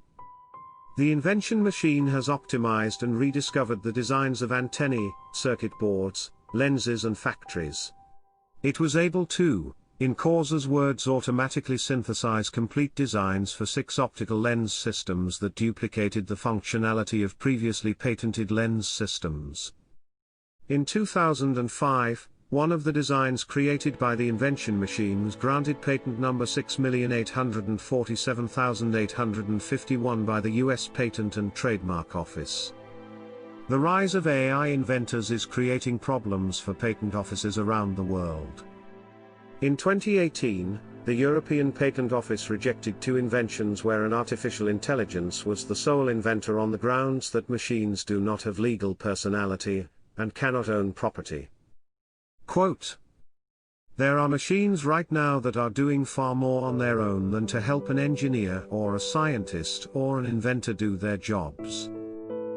The Invention machine has optimized and rediscovered the designs of antennae, circuit boards, lenses and factories. It was able to, in Causer's words, automatically synthesize complete designs for 6 optical lens systems that duplicated the functionality of previously patented lens systems. In 2005, one of the designs created by the Invention machine was granted patent number 6,847,851 by the U.S. Patent and Trademark Office. The rise of AI inventors is creating problems for patent offices around the world. In 2018, the European Patent Office rejected 2 inventions where an artificial intelligence was the sole inventor on the grounds that machines do not have legal personality, and cannot own property. Quote, "There are machines right now that are doing far more on their own than to help an engineer or a scientist or an inventor do their jobs.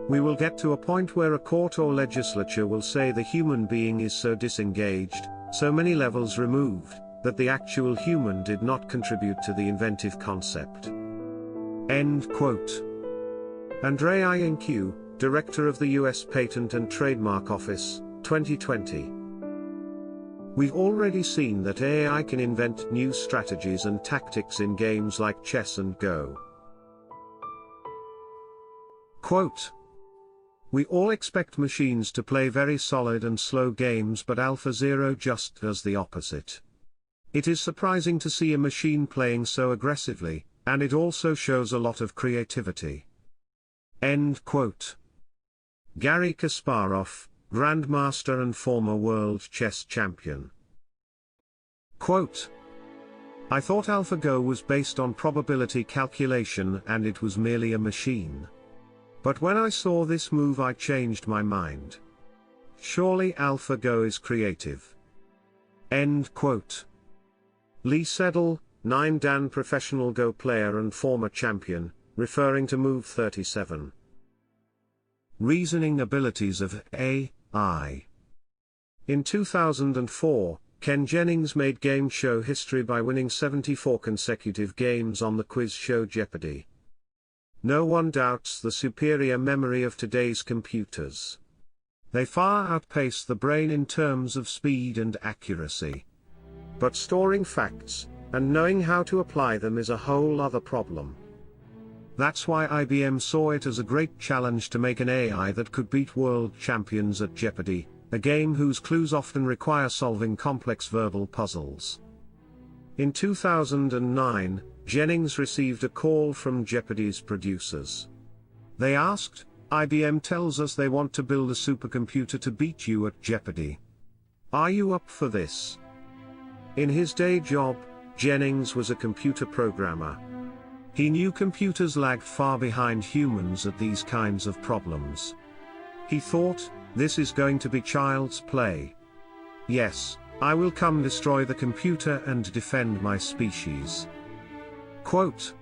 We will get to a point where a court or legislature will say the human being is so disengaged, so many levels removed, that the actual human did not contribute to the inventive concept." End quote. Andrei Iancu, Director of the U.S. Patent and Trademark Office, 2020. We've already seen that AI can invent new strategies and tactics in games like chess and Go. Quote, "We all expect machines to play very solid and slow games, but AlphaZero just does the opposite. It is surprising to see a machine playing so aggressively, and it also shows a lot of creativity." End quote. Garry Kasparov, Grandmaster and former world chess champion. Quote, "I thought AlphaGo was based on probability calculation and it was merely a machine. But when I saw this move I changed my mind. Surely AlphaGo is creative." End quote. Lee Sedol, 9-dan professional Go player and former champion, referring to Move 37. Reasoning abilities of AI. In 2004, Ken Jennings made game show history by winning 74 consecutive games on the quiz show Jeopardy! No one doubts the superior memory of today's computers. They far outpace the brain in terms of speed and accuracy. But storing facts, and knowing how to apply them is a whole other problem. That's why IBM saw it as a great challenge to make an AI that could beat world champions at Jeopardy! A game whose clues often require solving complex verbal puzzles. In 2009, Jennings received a call from Jeopardy's producers. They asked, IBM tells us they want to build a supercomputer to beat you at Jeopardy. Are you up for this? In his day job, Jennings was a computer programmer. He knew computers lagged far behind humans at these kinds of problems. He thought, this is going to be child's play. Yes, I will come destroy the computer and defend my species. Quote,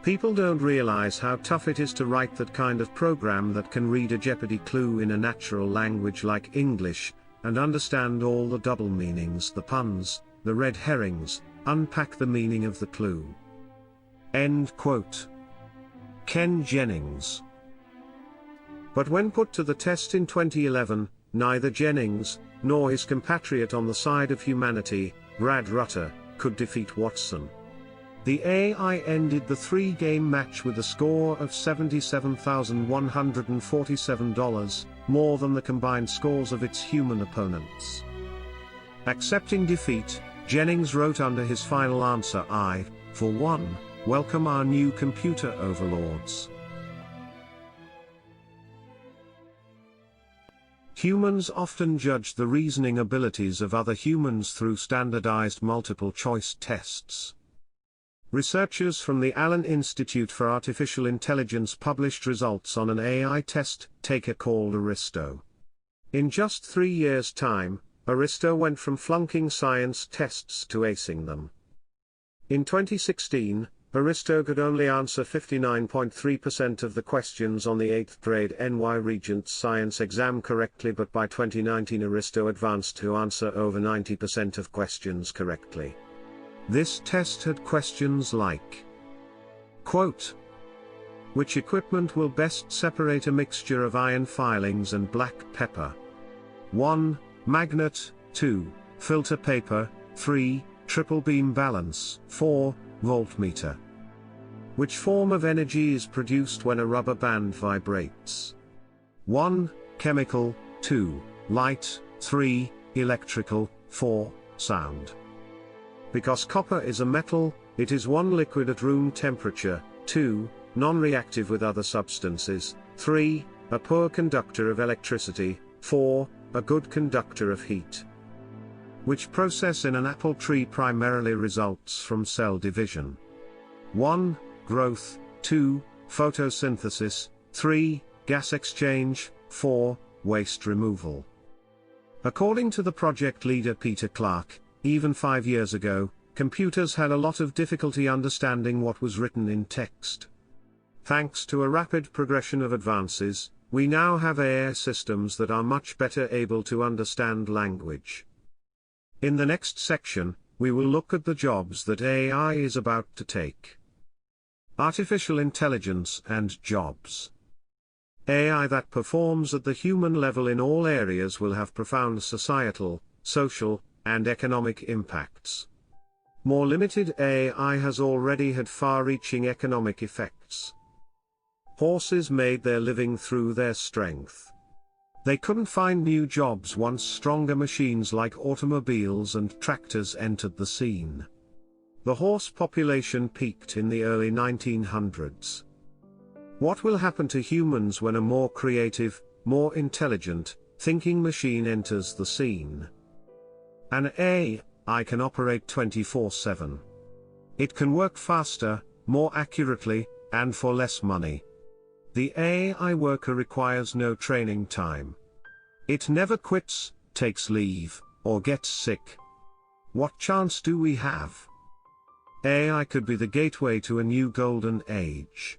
people don't realize how tough it is to write that kind of program that can read a Jeopardy clue in a natural language like English, and understand all the double meanings, the puns, the red herrings, unpack the meaning of the clue. End quote. Ken Jennings. But when put to the test in 2011, neither Jennings, nor his compatriot on the side of humanity, Brad Rutter, could defeat Watson. The AI ended the three-game match with a score of $77,147, more than the combined scores of its human opponents. Accepting defeat, Jennings wrote under his final answer, I, for one, welcome our new computer overlords. Humans often judge the reasoning abilities of other humans through standardized multiple-choice tests. Researchers from the Allen Institute for Artificial Intelligence published results on an AI test taker called Aristo. In just 3 years' time, Aristo went from flunking science tests to acing them. In 2016, Aristo could only answer 59.3% of the questions on the 8th grade NY Regents science exam correctly, but by 2019 Aristo advanced to answer over 90% of questions correctly. This test had questions like, quote, which equipment will best separate a mixture of iron filings and black pepper? 1. Magnet, 2. Filter paper, 3. Triple beam balance, 4. Voltmeter. Which form of energy is produced when a rubber band vibrates? 1. Chemical, 2. Light, 3. Electrical, 4. Sound. Because copper is a metal, it is 1. Liquid at room temperature, 2. Non-reactive with other substances, 3. A poor conductor of electricity, 4. A good conductor of heat. Which process in an apple tree primarily results from cell division? 1. Growth, 2. Photosynthesis, 3. Gas exchange, 4. Waste removal. According to the project leader Peter Clark, even 5 years ago, computers had a lot of difficulty understanding what was written in text. Thanks to a rapid progression of advances, we now have AI systems that are much better able to understand language. In the next section, we will look at the jobs that AI is about to take. Artificial intelligence and jobs. AI that performs at the human level in all areas will have profound societal, social, and economic impacts. More limited AI has already had far-reaching economic effects. Horses made their living through their strength. They couldn't find new jobs once stronger machines like automobiles and tractors entered the scene. The horse population peaked in the early 1900s. What will happen to humans when a more creative, more intelligent, thinking machine enters the scene? An AI can operate 24/7. It can work faster, more accurately, and for less money. The AI worker requires no training time. It never quits, takes leave, or gets sick. What chance do we have? AI could be the gateway to a new golden age.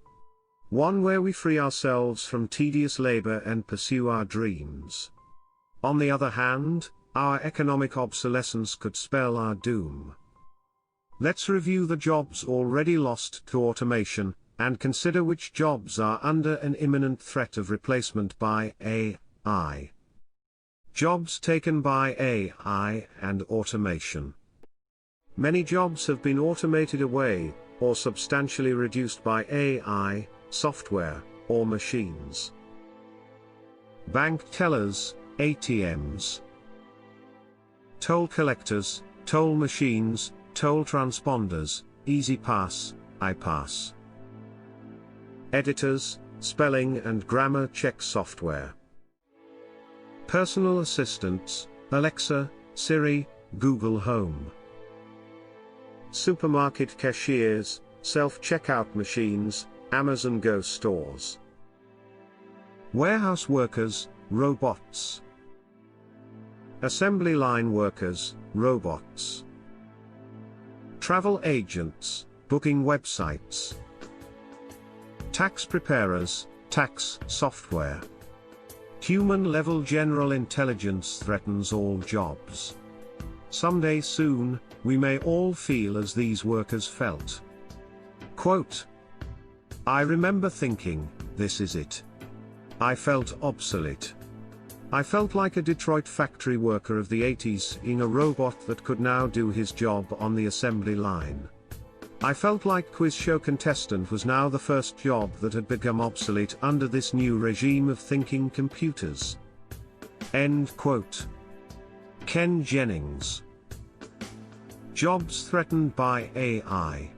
One where we free ourselves from tedious labor and pursue our dreams. On the other hand, our economic obsolescence could spell our doom. Let's review the jobs already lost to automation, and consider which jobs are under an imminent threat of replacement by AI. Jobs taken by AI and automation. Many jobs have been automated away, or substantially reduced by AI, software, or machines. Bank tellers, ATMs. Toll collectors, toll machines, toll transponders, easy pass, iPass. Editors, spelling and grammar check software. Personal assistants, Alexa, Siri, Google Home. Supermarket cashiers, self-checkout machines, Amazon Go stores. Warehouse workers, robots. Assembly line workers, robots. Travel agents, booking websites. Tax preparers, tax software. Human-level general intelligence threatens all jobs. Someday soon, we may all feel as these workers felt. Quote, "I remember thinking, this is it. I felt obsolete. I felt like a Detroit factory worker of the 80s seeing a robot that could now do his job on the assembly line. I felt like quiz show contestant was now the first job that had become obsolete under this new regime of thinking computers." End quote. Ken Jennings. Jobs threatened by AI.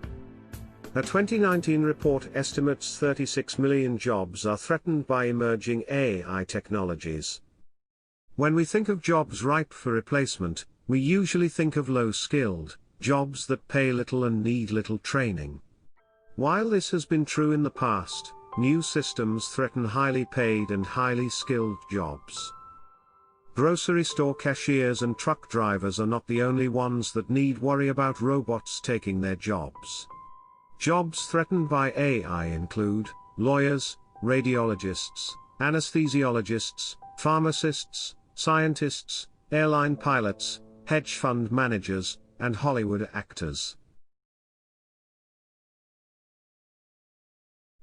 A 2019 report estimates 36 million jobs are threatened by emerging AI technologies. When we think of jobs ripe for replacement, we usually think of low-skilled jobs that pay little and need little training. While this has been true in the past, new systems threaten highly paid and highly skilled jobs. Grocery store cashiers and truck drivers are not the only ones that need worry about robots taking their jobs. Jobs threatened by AI include lawyers, radiologists, anesthesiologists, pharmacists, scientists, airline pilots, hedge fund managers, and Hollywood actors.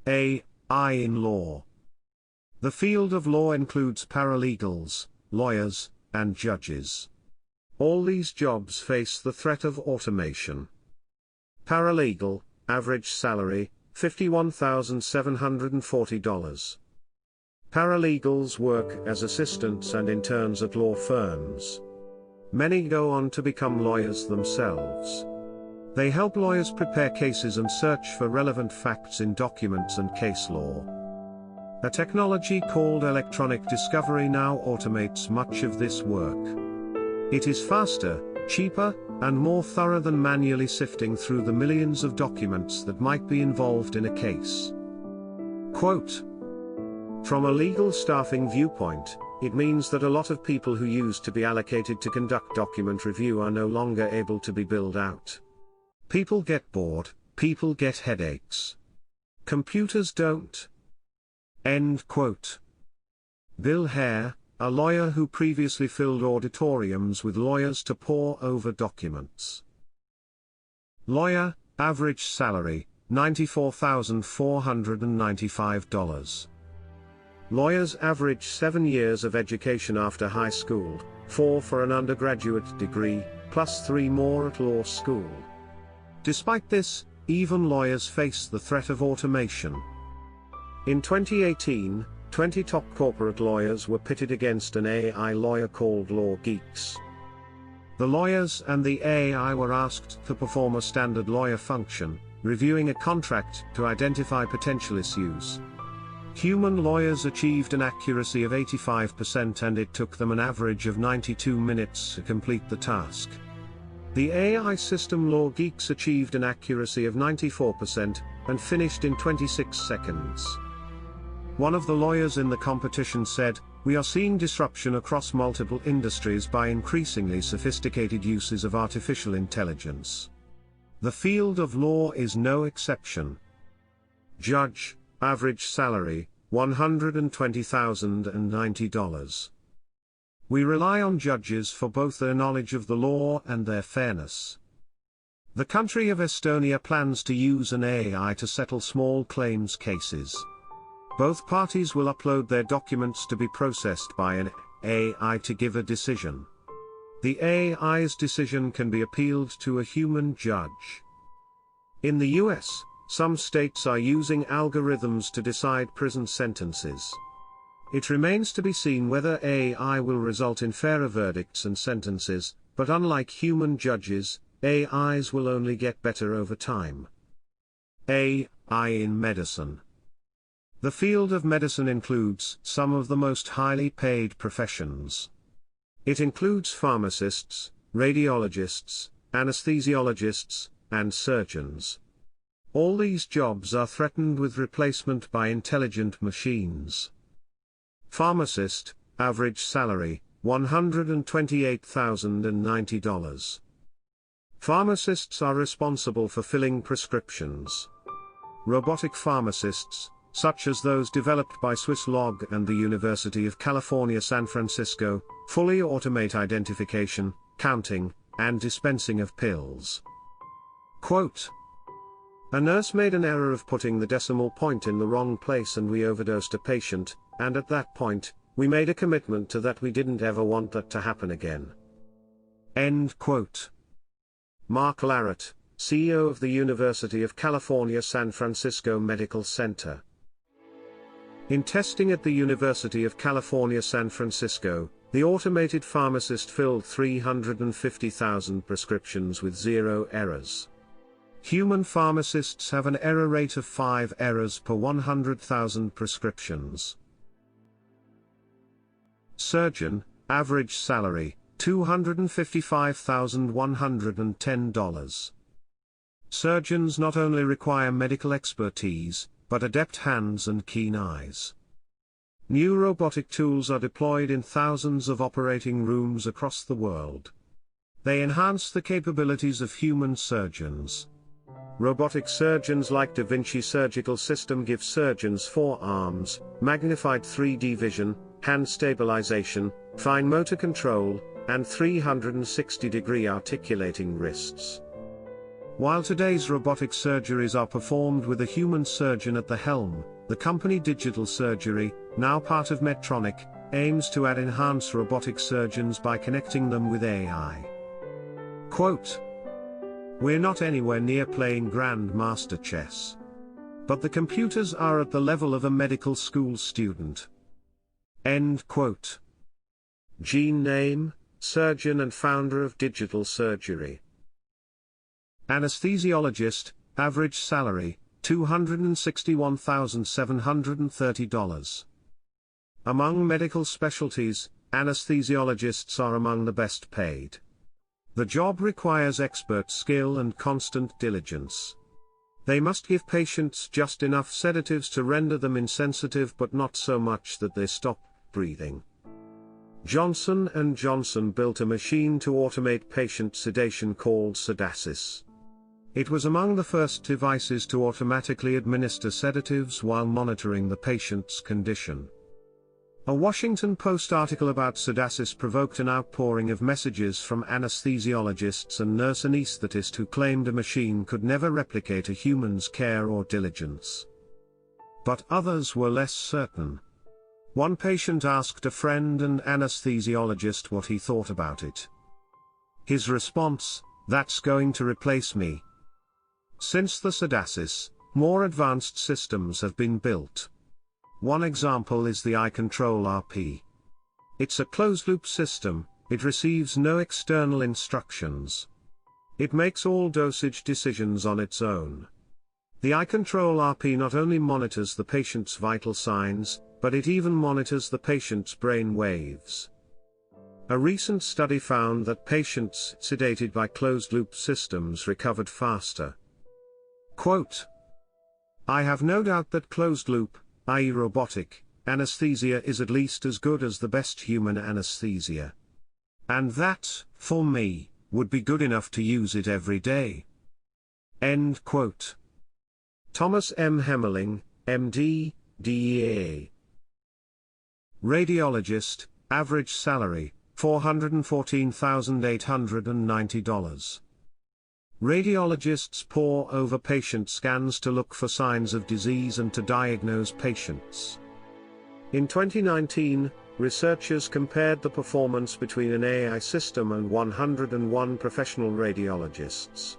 AI in law. The field of law includes paralegals, lawyers, and judges. All these jobs face the threat of automation. Paralegal, average salary, $51,740. Paralegals work as assistants and interns at law firms. Many go on to become lawyers themselves. They help lawyers prepare cases and search for relevant facts in documents and case law. A technology called electronic discovery now automates much of this work. It is faster, cheaper, and more thorough than manually sifting through the millions of documents that might be involved in a case. Quote, "From a legal staffing viewpoint, it means that a lot of people who used to be allocated to conduct document review are no longer able to be billed out. People get bored, people get headaches. Computers don't." End quote. Bill Hare, a lawyer who previously filled auditoriums with lawyers to pore over documents. Lawyer, average salary, $94,495. Lawyers average 7 years of education after high school, 4 for an undergraduate degree, plus 3 more at law school. Despite this, even lawyers face the threat of automation. In 2018, 20 top corporate lawyers were pitted against an AI lawyer called Law Geeks. The lawyers and the AI were asked to perform a standard lawyer function, reviewing a contract to identify potential issues. Human lawyers achieved an accuracy of 85% and it took them an average of 92 minutes to complete the task. The AI system Law Geeks achieved an accuracy of 94% and finished in 26 seconds. One of the lawyers in the competition said, "We are seeing disruption across multiple industries by increasingly sophisticated uses of artificial intelligence. The field of law is no exception." Judge, average salary, $120,090. We rely on judges for both their knowledge of the law and their fairness. The country of Estonia plans to use an AI to settle small claims cases. Both parties will upload their documents to be processed by an AI to give a decision. The AI's decision can be appealed to a human judge. In the US, some states are using algorithms to decide prison sentences. It remains to be seen whether AI will result in fairer verdicts and sentences, but unlike human judges, AIs will only get better over time. AI in medicine. The field of medicine includes some of the most highly paid professions. It includes pharmacists, radiologists, anesthesiologists, and surgeons. All these jobs are threatened with replacement by intelligent machines. Pharmacist, average salary, $128,090. Pharmacists are responsible for filling prescriptions. Robotic pharmacists, such as those developed by Swiss Log and the University of California, San Francisco, fully automate identification, counting, and dispensing of pills. Quote, "A nurse made an error of putting the decimal point in the wrong place and we overdosed a patient, and at that point, we made a commitment to that we didn't ever want that to happen again." End quote. Mark Larrett, CEO of the University of California, San Francisco Medical Center. In testing at the University of California, San Francisco, the automated pharmacist filled 350,000 prescriptions with 0 errors. Human pharmacists have an error rate of 5 errors per 100,000 prescriptions. Surgeon, average salary, $255,110. Surgeons not only require medical expertise, but adept hands and keen eyes. New robotic tools are deployed in thousands of operating rooms across the world. They enhance the capabilities of human surgeons. Robotic surgeons like Da Vinci Surgical System give surgeons 4 arms, magnified 3D vision, hand stabilization, fine motor control, and 360-degree articulating wrists. While today's robotic surgeries are performed with a human surgeon at the helm, the company Digital Surgery, now part of Medtronic, aims to add enhanced robotic surgeons by connecting them with AI. Quote, "We're not anywhere near playing grandmaster chess. But the computers are at the level of a medical school student." End quote. Gene Name, surgeon and founder of Digital Surgery. Anesthesiologist, average salary, $261,730. Among medical specialties, anesthesiologists are among the best paid. The job requires expert skill and constant diligence. They must give patients just enough sedatives to render them insensitive but not so much that they stop breathing. Johnson & Johnson built a machine to automate patient sedation called Sedasis. It was among the first devices to automatically administer sedatives while monitoring the patient's condition. A Washington Post article about Sedasis provoked an outpouring of messages from anesthesiologists and nurse anesthetists who claimed a machine could never replicate a human's care or diligence. But others were less certain. One patient asked a friend and anesthesiologist what he thought about it. His response, "That's going to replace me." Since the Sedasis, more advanced systems have been built. One example is the iControl RP. It's a closed-loop system, it receives no external instructions. It makes all dosage decisions on its own. The iControl RP not only monitors the patient's vital signs, but it even monitors the patient's brain waves. A recent study found that patients sedated by closed-loop systems recovered faster. Quote, "I have no doubt that closed-loop, i.e. robotic, anesthesia is at least as good as the best human anesthesia. And that, for me, would be good enough to use it every day." End quote. Thomas M. Hemmerling, MD, DEA. Radiologist, average salary, $414,890. Radiologists pore over patient scans to look for signs of disease and to diagnose patients. In 2019, researchers compared the performance between an AI system and 101 professional radiologists.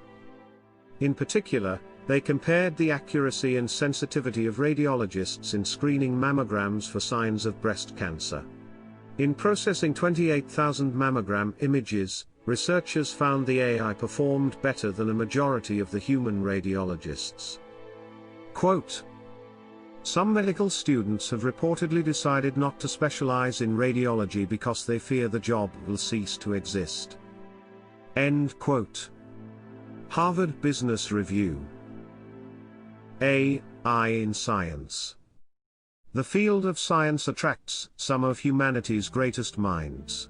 In particular, they compared the accuracy and sensitivity of radiologists in screening mammograms for signs of breast cancer. In processing 28,000 mammogram images, researchers found the AI performed better than a majority of the human radiologists. Quote, Some medical students have reportedly decided not to specialize in radiology because they fear the job will cease to exist. End quote. Harvard Business Review. AI in science. The field of science attracts some of humanity's greatest minds.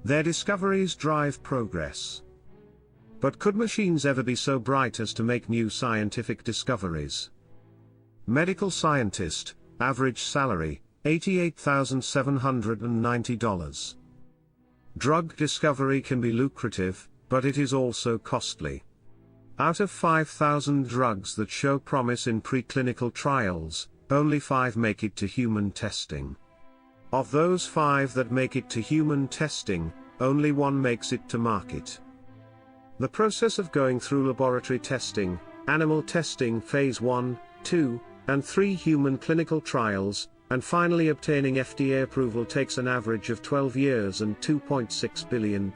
Their discoveries drive progress. But could machines ever be so bright as to make new scientific discoveries? Medical scientist, average salary, $88,790. Drug discovery can be lucrative, but it is also costly. Out of 5,000 drugs that show promise in preclinical trials, only 5 make it to human testing. Of those 5 that make it to human testing, only 1 makes it to market. The process of going through laboratory testing, animal testing phase 1, 2, and 3 human clinical trials, and finally obtaining FDA approval takes an average of 12 years and $2.6 billion.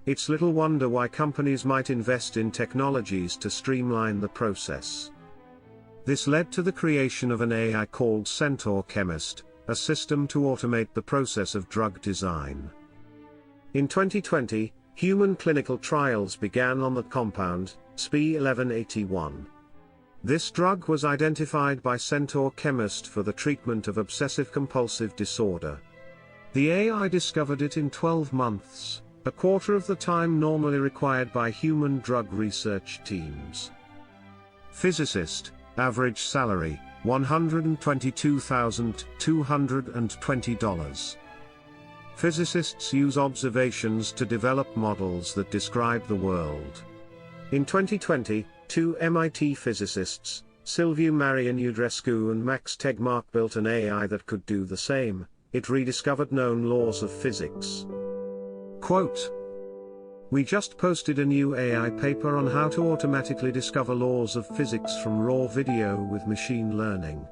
It's little wonder why companies might invest in technologies to streamline the process. This led to the creation of an AI called Centaur Chemist, a system to automate the process of drug design. In 2020, human clinical trials began on the compound, SPE1181. This drug was identified by Centaur Chemist for the treatment of obsessive-compulsive disorder. The AI discovered it in 12 months, a quarter of the time normally required by human drug research teams. Physicist, average salary, $122,220. Physicists use observations to develop models that describe the world. In 2020, 2 MIT physicists, Silviu Marian-Udrescu and Max Tegmark, built an AI that could do the same. It rediscovered known laws of physics. Quote, "We just posted a new AI paper on how to automatically discover laws of physics from raw video with machine learning.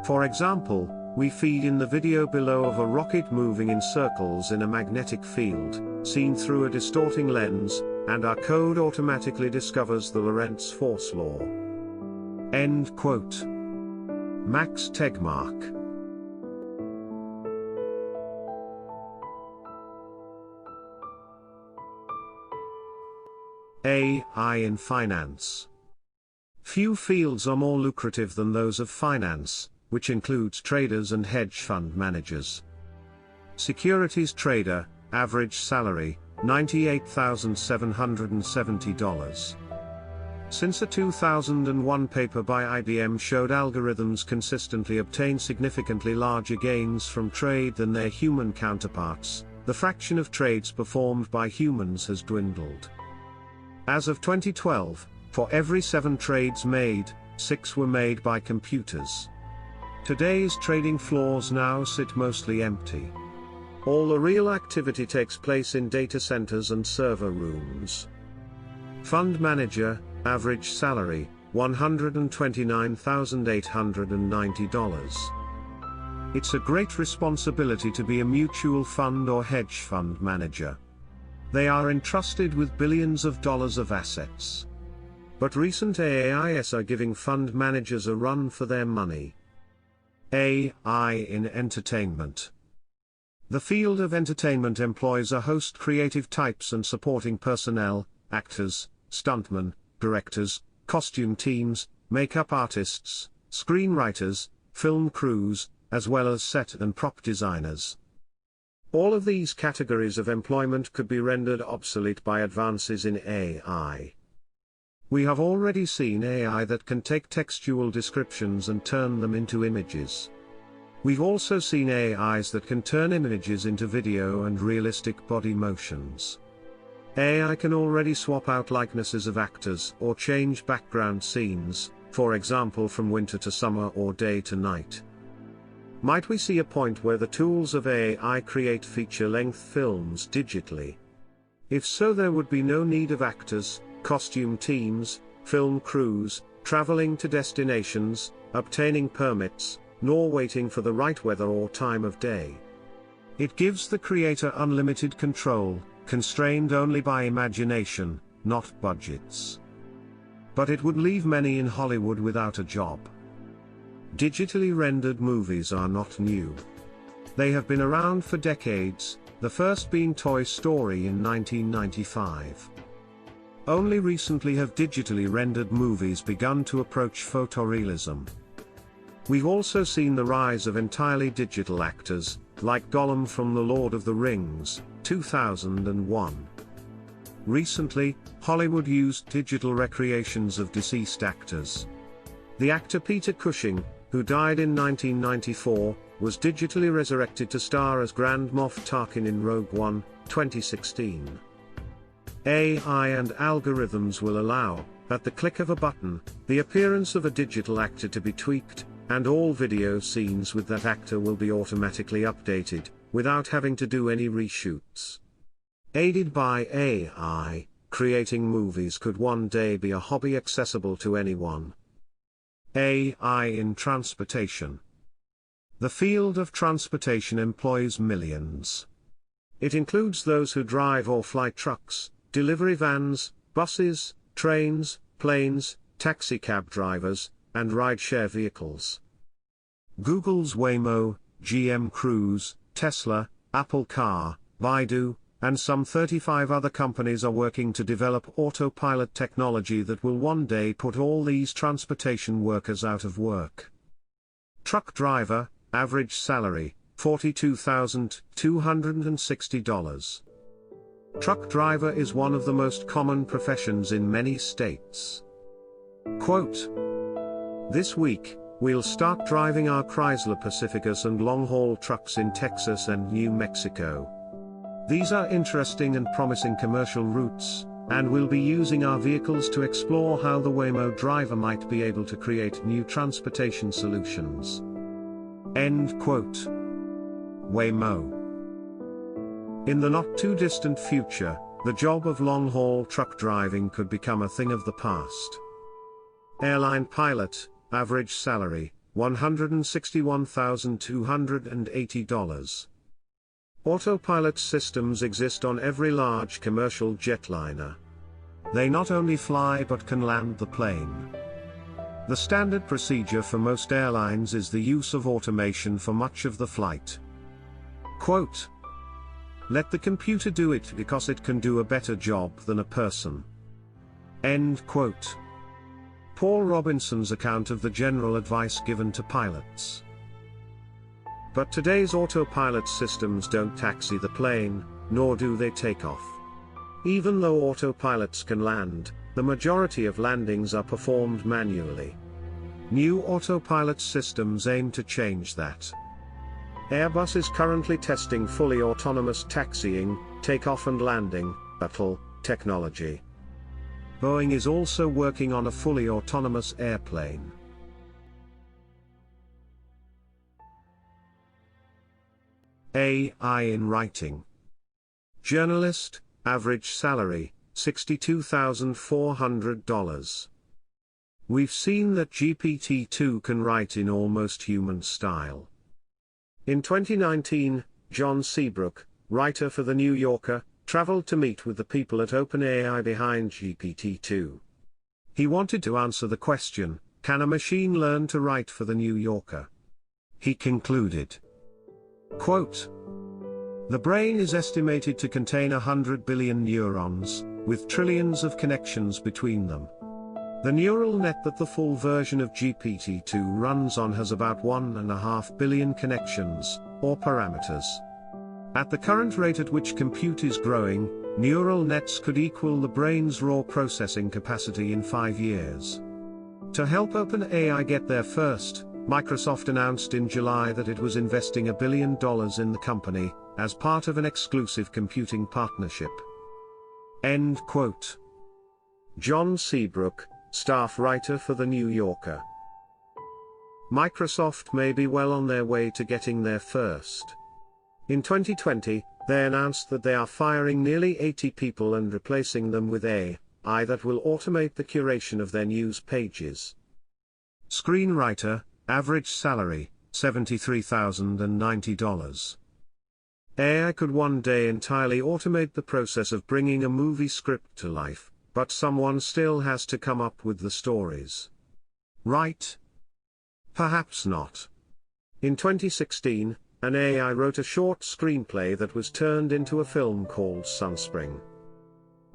For example, we feed in the video below of a rocket moving in circles in a magnetic field, seen through a distorting lens, and our code automatically discovers the Lorentz force law." End quote. Max Tegmark. AI in finance. Few fields are more lucrative than those of finance, which includes traders and hedge fund managers. Securities trader, average salary, $98,770. Since a 2001 paper by IBM showed algorithms consistently obtain significantly larger gains from trade than their human counterparts, the fraction of trades performed by humans has dwindled. As of 2012, for every 7 trades made, 6 were made by computers. Today's trading floors now sit mostly empty. All the real activity takes place in data centers and server rooms. Fund manager, average salary, $129,890. It's a great responsibility to be a mutual fund or hedge fund manager. They are entrusted with billions of dollars of assets. But recent AIs are giving fund managers a run for their money. AI in entertainment. The field of entertainment employs a host creative types and supporting personnel, actors, stuntmen, directors, costume teams, makeup artists, screenwriters, film crews, as well as set and prop designers. All of these categories of employment could be rendered obsolete by advances in AI. We have already seen AI that can take textual descriptions and turn them into images. We've also seen AIs that can turn images into video and realistic body motions. AI can already swap out likenesses of actors or change background scenes, for example from winter to summer or day to night. Might we see a point where the tools of AI create feature-length films digitally? If so, there would be no need of actors, costume teams, film crews, traveling to destinations, obtaining permits, nor waiting for the right weather or time of day. It gives the creator unlimited control, constrained only by imagination, not budgets. But it would leave many in Hollywood without a job. Digitally rendered movies are not new. They have been around for decades, the first being Toy Story in 1995. Only recently have digitally rendered movies begun to approach photorealism. We've also seen the rise of entirely digital actors, like Gollum from The Lord of the Rings, 2001. Recently, Hollywood used digital recreations of deceased actors. The actor Peter Cushing, who died in 1994, was digitally resurrected to star as Grand Moff Tarkin in Rogue One, 2016. AI and algorithms will allow, at the click of a button, the appearance of a digital actor to be tweaked, and all video scenes with that actor will be automatically updated, without having to do any reshoots. Aided by AI, creating movies could one day be a hobby accessible to anyone. AI in transportation. The field of transportation employs millions. It includes those who drive or fly trucks, delivery vans, buses, trains, planes, taxicab drivers, and rideshare vehicles. Google's Waymo, GM Cruise, Tesla, Apple Car, Baidu, and some 35 other companies are working to develop autopilot technology that will one day put all these transportation workers out of work. Truck driver, average salary, $42,260. Truck driver is one of the most common professions in many states. Quote, "This week, we'll start driving our Chrysler Pacificas and long-haul trucks in Texas and New Mexico. These are interesting and promising commercial routes, and we'll be using our vehicles to explore how the Waymo driver might be able to create new transportation solutions." End quote. Waymo. In the not-too-distant future, the job of long-haul truck driving could become a thing of the past. Airline pilot, average salary, $161,280. Autopilot systems exist on every large commercial jetliner. They not only fly but can land the plane. The standard procedure for most airlines is the use of automation for much of the flight. Quote, "Let the computer do it because it can do a better job than a person." End quote. Paul Robinson's account of the general advice given to pilots. But today's autopilot systems don't taxi the plane, nor do they take off. Even though autopilots can land, the majority of landings are performed manually. New autopilot systems aim to change that. Airbus is currently testing fully autonomous taxiing, takeoff and landing, (ATL) technology. Boeing is also working on a fully autonomous airplane. AI in writing. Journalist, average salary, $62,400. We've seen that GPT-2 can write in almost human style. In 2019, John Seabrook, writer for The New Yorker, traveled to meet with the people at OpenAI behind GPT-2. He wanted to answer the question, can a machine learn to write for The New Yorker? He concluded, quote, "The brain is estimated to contain 100 billion neurons, with trillions of connections between them. The neural net that the full version of GPT-2 runs on has about 1.5 billion connections, or parameters. At the current rate at which compute is growing, neural nets could equal the brain's raw processing capacity in 5 years. To help OpenAI get there first, Microsoft announced in July that it was investing $1 billion in the company, as part of an exclusive computing partnership." End quote. John Seabrook, staff writer for The New Yorker. Microsoft may be well on their way to getting there first. In 2020, they announced that they are firing nearly 80 people and replacing them with AI that will automate the curation of their news pages. Screenwriter, average salary, $73,090. AI could one day entirely automate the process of bringing a movie script to life, but someone still has to come up with the stories. Right? Perhaps not. In 2016, an AI wrote a short screenplay that was turned into a film called Sunspring.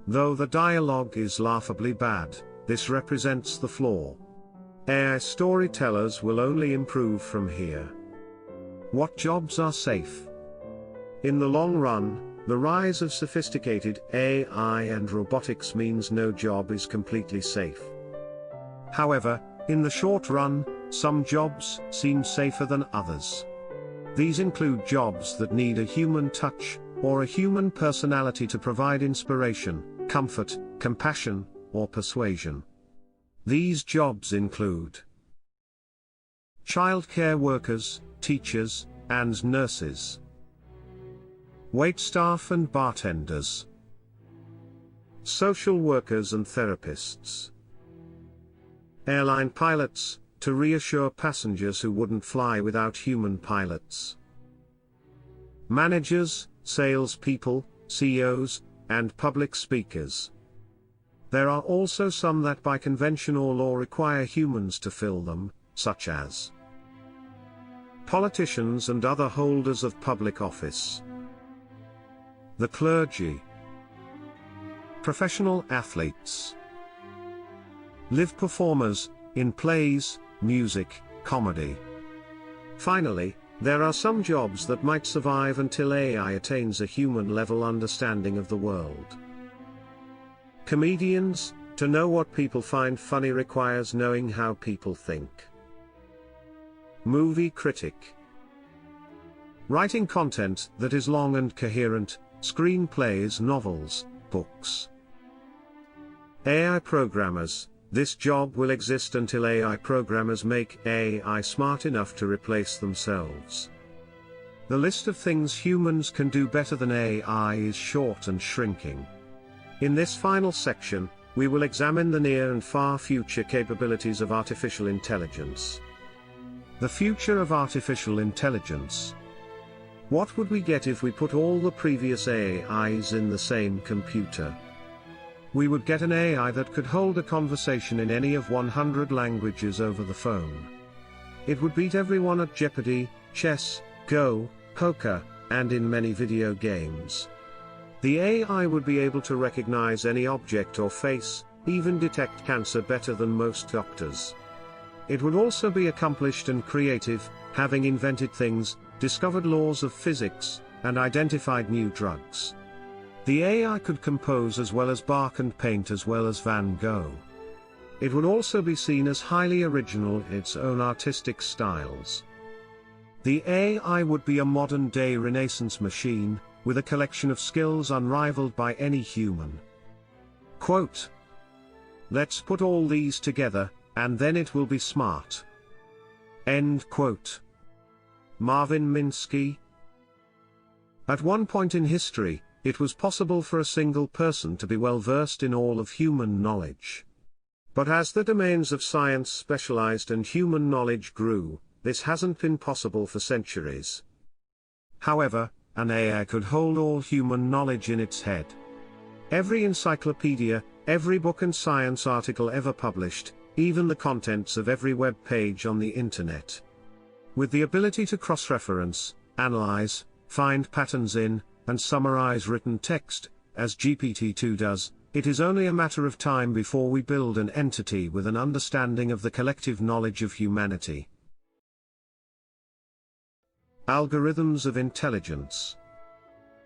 Though the dialogue is laughably bad, this represents the flaw. AI storytellers will only improve from here. What jobs are safe? In the long run, the rise of sophisticated AI and robotics means no job is completely safe. However, in the short run, some jobs seem safer than others. These include jobs that need a human touch, or a human personality to provide inspiration, comfort, compassion, or persuasion. These jobs include childcare workers, teachers, and nurses, waitstaff and bartenders, social workers and therapists, airline pilots, to reassure passengers who wouldn't fly without human pilots, managers, salespeople, CEOs, and public speakers. There are also some that by convention or law require humans to fill them, such as politicians and other holders of public office, the clergy, professional athletes, live performers, in plays, music, comedy. Finally, there are some jobs that might survive until AI attains a human-level understanding of the world. Comedians, to know what people find funny requires knowing how people think. Movie critic, writing content that is long and coherent, screenplays, novels, books. AI programmers, this job will exist until AI programmers make AI smart enough to replace themselves. The list of things humans can do better than AI is short and shrinking. In this final section, we will examine the near and far future capabilities of artificial intelligence. The future of artificial intelligence. What would we get if we put all the previous AIs in the same computer? We would get an AI that could hold a conversation in any of 100 languages over the phone. It would beat everyone at Jeopardy, chess, Go, poker, and in many video games. The AI would be able to recognize any object or face, even detect cancer better than most doctors. It would also be accomplished and creative, having invented things, discovered laws of physics, and identified new drugs. The AI could compose as well as Bach and paint as well as Van Gogh. It would also be seen as highly original in its own artistic styles. The AI would be a modern-day Renaissance machine, with a collection of skills unrivaled by any human. Quote, "Let's put all these together, and then it will be smart." End quote. Marvin Minsky. At one point in history, it was possible for a single person to be well versed in all of human knowledge. But as the domains of science specialized and human knowledge grew, this hasn't been possible for centuries. However, an AI could hold all human knowledge in its head. Every encyclopedia, every book and science article ever published, even the contents of every web page on the internet. With the ability to cross-reference, analyze, find patterns in, and summarize written text, as GPT-2 does, it is only a matter of time before we build an entity with an understanding of the collective knowledge of humanity. Algorithms of intelligence.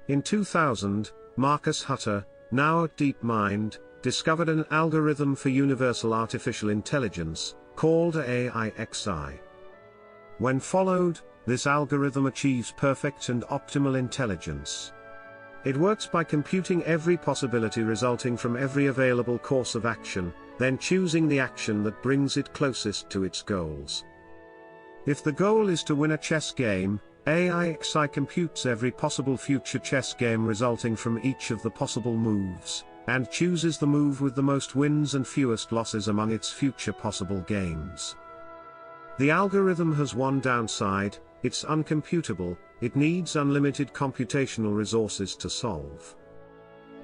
In 2000, Marcus Hutter, now at DeepMind, discovered an algorithm for universal artificial intelligence, called AIXI. When followed, this algorithm achieves perfect and optimal intelligence. It works by computing every possibility resulting from every available course of action, then choosing the action that brings it closest to its goals. If the goal is to win a chess game, AIXI computes every possible future chess game resulting from each of the possible moves, and chooses the move with the most wins and fewest losses among its future possible games. The algorithm has one downside: it's uncomputable. It needs unlimited computational resources to solve.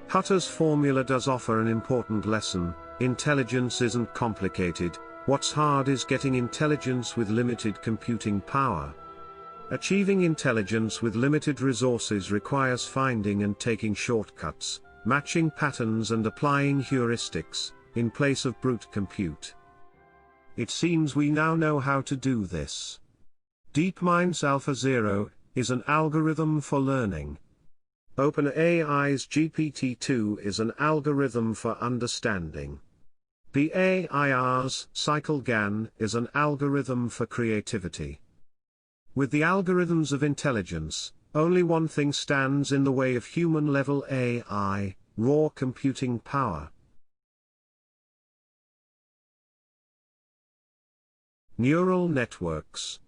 Hutter's formula does offer an important lesson: intelligence isn't complicated, What's hard is getting intelligence with limited computing power. Achieving intelligence with limited resources requires finding and taking shortcuts, matching patterns and applying heuristics, in place of brute compute. It seems we now know how to do this. DeepMind's AlphaZero is an algorithm for learning. OpenAI's GPT-2 is an algorithm for understanding. BAIR's CycleGAN is an algorithm for creativity. With the algorithms of intelligence, only one thing stands in the way of human-level AI: raw computing power. Neural networks.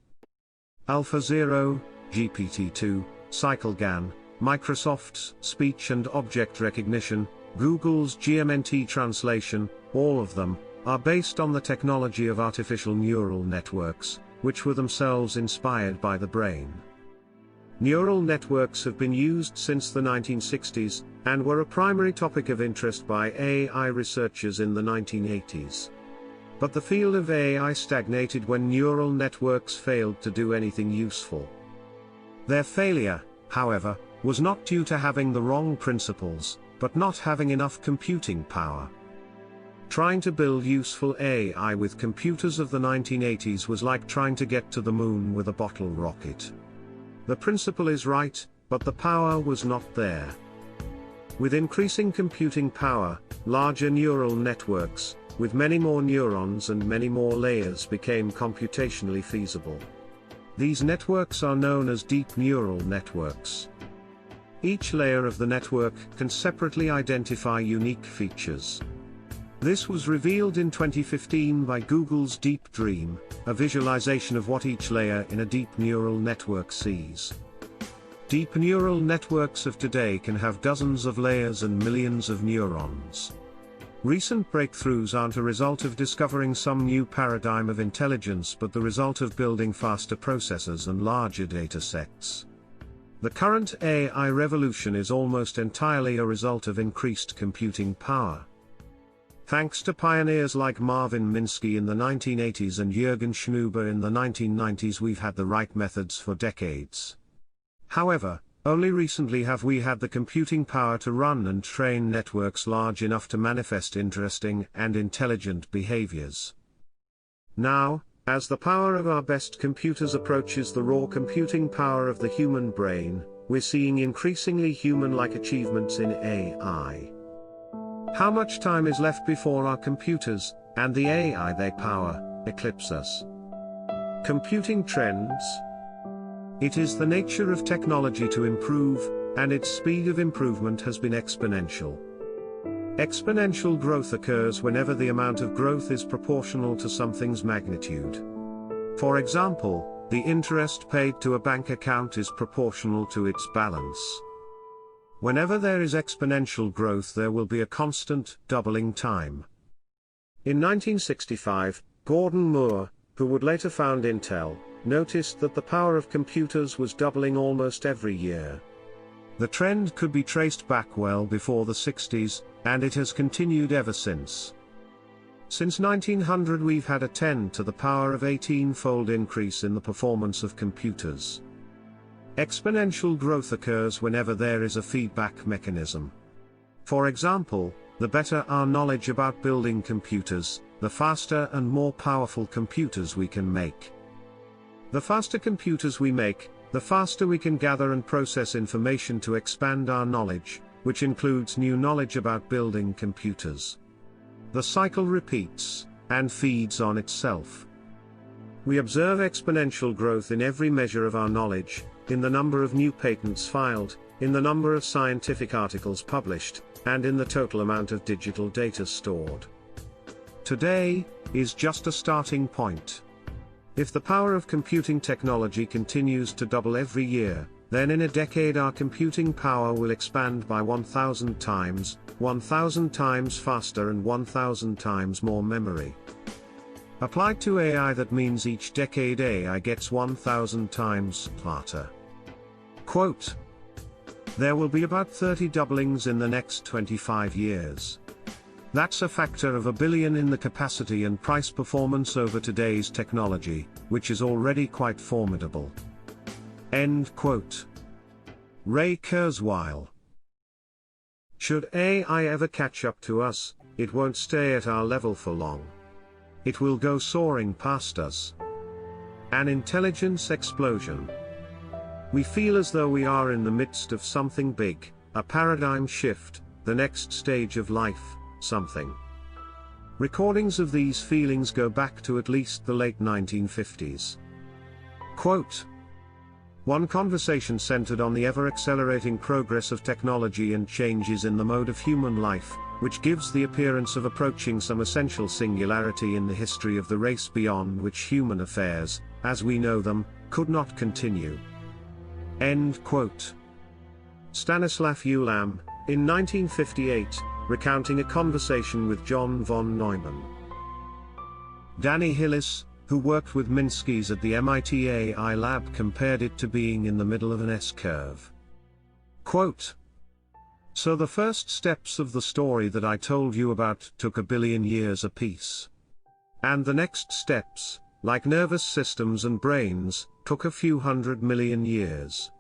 AlphaZero, GPT-2, CycleGAN, Microsoft's speech and object recognition, Google's GMNT translation, all of them are based on the technology of artificial neural networks, which were themselves inspired by the brain. Neural networks have been used since the 1960s, and were a primary topic of interest by AI researchers in the 1980s. But the field of AI stagnated when neural networks failed to do anything useful. Their failure, however, was not due to having the wrong principles, but not having enough computing power. Trying to build useful AI with computers of the 1980s was like trying to get to the moon with a bottle rocket. The principle is right, but the power was not there. With increasing computing power, larger neural networks, with many more neurons and many more layers, became computationally feasible. These networks are known as deep neural networks. Each layer of the network can separately identify unique features. This was revealed in 2015 by Google's Deep Dream, a visualization of what each layer in a deep neural network sees. Deep neural networks of today can have dozens of layers and millions of neurons. Recent breakthroughs aren't a result of discovering some new paradigm of intelligence, but the result of building faster processors and larger data sets. The current AI revolution is almost entirely a result of increased computing power. Thanks to pioneers like Marvin Minsky in the 1980s and Jürgen Schnuber in the 1990s, we've had the right methods for decades. However, only recently have we had the computing power to run and train networks large enough to manifest interesting and intelligent behaviors. Now, as the power of our best computers approaches the raw computing power of the human brain, we're seeing increasingly human-like achievements in AI. How much time is left before our computers, and the AI they power, eclipse us? Computing trends. It is the nature of technology to improve, and its speed of improvement has been exponential. Exponential growth occurs whenever the amount of growth is proportional to something's magnitude. For example, the interest paid to a bank account is proportional to its balance. Whenever there is exponential growth, there will be a constant doubling time. In 1965, Gordon Moore, who would later found Intel, noticed that the power of computers was doubling almost every year. The trend could be traced back well before the 60s, and it has continued ever since. Since 1900 we've had a 10 to the power of 18-fold increase in the performance of computers. Exponential growth occurs whenever there is a feedback mechanism. For example, the better our knowledge about building computers, the faster and more powerful computers we can make. The faster computers we make, the faster we can gather and process information to expand our knowledge, which includes new knowledge about building computers. The cycle repeats, and feeds on itself. We observe exponential growth in every measure of our knowledge, in the number of new patents filed, in the number of scientific articles published, and in the total amount of digital data stored. Today is just a starting point. If the power of computing technology continues to double every year, then in a decade our computing power will expand by 1,000 times, 1,000 times faster and 1,000 times more memory. Applied to AI, that means each decade AI gets 1,000 times smarter. Quote: there will be about 30 doublings in the next 25 years. That's a factor of 1 billion in the capacity and price performance over today's technology, which is already quite formidable. End quote. Ray Kurzweil. Should AI ever catch up to us, it won't stay at our level for long. It will go soaring past us. An intelligence explosion. We feel as though we are in the midst of something big, a paradigm shift, the next stage of life, something. Recordings of these feelings go back to at least the late 1950s. Quote, one conversation centered on the ever-accelerating progress of technology and changes in the mode of human life, which gives the appearance of approaching some essential singularity in the history of the race beyond which human affairs, as we know them, could not continue. End quote. Stanislav Ulam, in 1958, recounting a conversation with John von Neumann. Danny Hillis, who worked with Minsky's at the MIT AI lab, compared it to being in the middle of an S-curve. Quote, so the first steps of the story that I told you about took 1 billion years apiece. And the next steps, like nervous systems and brains, took a few 100 million years.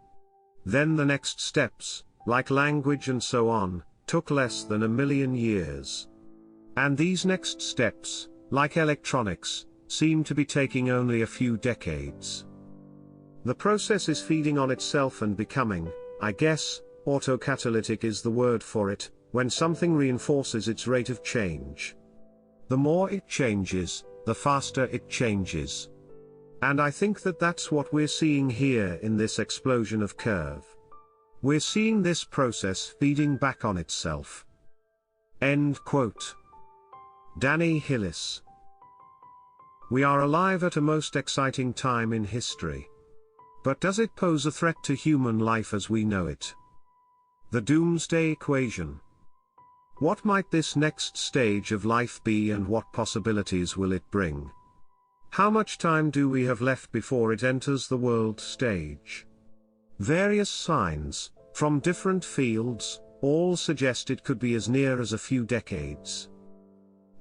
Then the next steps, like language and so on, took less than 1 million years. And these next steps, like electronics, seem to be taking only a few decades. The process is feeding on itself and becoming, I guess, autocatalytic is the word for it, when something reinforces its rate of change. The more it changes, the faster it changes. And I think that that's what we're seeing here in this explosion of curve. We're seeing this process feeding back on itself. End quote. Danny Hillis. We are alive at a most exciting time in history. But does it pose a threat to human life as we know it? The doomsday equation. What might this next stage of life be, and what possibilities will it bring? How much time do we have left before it enters the world stage? Various signs, from different fields, all suggest it could be as near as a few decades.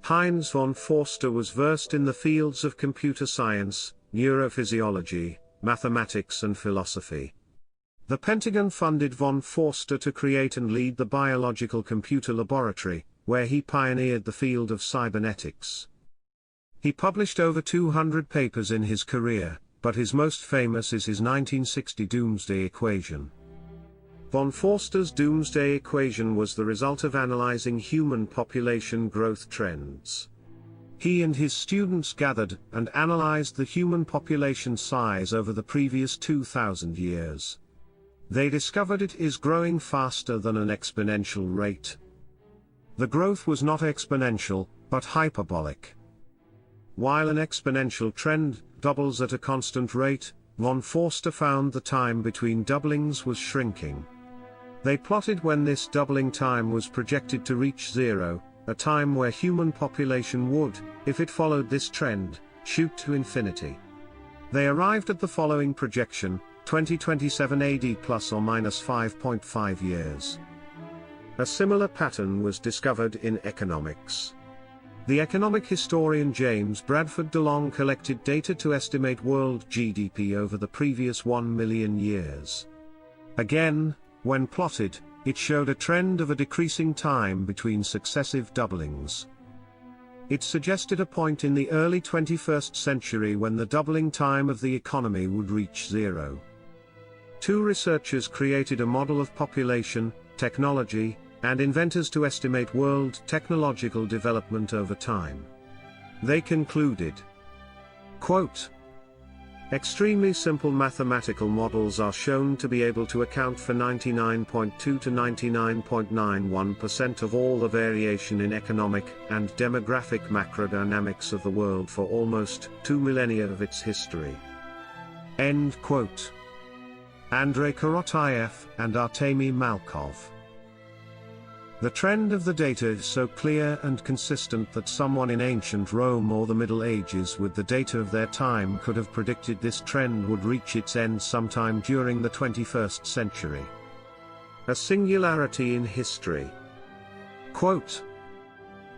Heinz von Forster was versed in the fields of computer science, neurophysiology, mathematics and philosophy. The Pentagon funded von Forster to create and lead the Biological Computer Laboratory, where he pioneered the field of cybernetics. He published over 200 papers in his career, but his most famous is his 1960 doomsday equation. Von Forster's doomsday equation was the result of analyzing human population growth trends. He and his students gathered and analyzed the human population size over the previous 2,000 years. They discovered it is growing faster than an exponential rate. The growth was not exponential, but hyperbolic. While an exponential trend doubles at a constant rate, von Forster found the time between doublings was shrinking. They plotted when this doubling time was projected to reach zero, a time where human population would, if it followed this trend, shoot to infinity. They arrived at the following projection: 2027 AD plus or minus 5.5 years. A similar pattern was discovered in economics. The economic historian James Bradford DeLong collected data to estimate world GDP over the previous 1 million years. Again, when plotted, it showed a trend of a decreasing time between successive doublings. It suggested a point in the early 21st century when the doubling time of the economy would reach zero. Two researchers created a model of population, technology, and inventors to estimate world technological development over time. They concluded, quote, extremely simple mathematical models are shown to be able to account for 99.2 to 99.91% of all the variation in economic and demographic macrodynamics of the world for almost 2 millennia of its history. End quote. Andrei Korotayev and Artemy Malkov. The trend of the data is so clear and consistent that someone in ancient Rome or the Middle Ages with the data of their time could have predicted this trend would reach its end sometime during the 21st century. A singularity in history. Quote,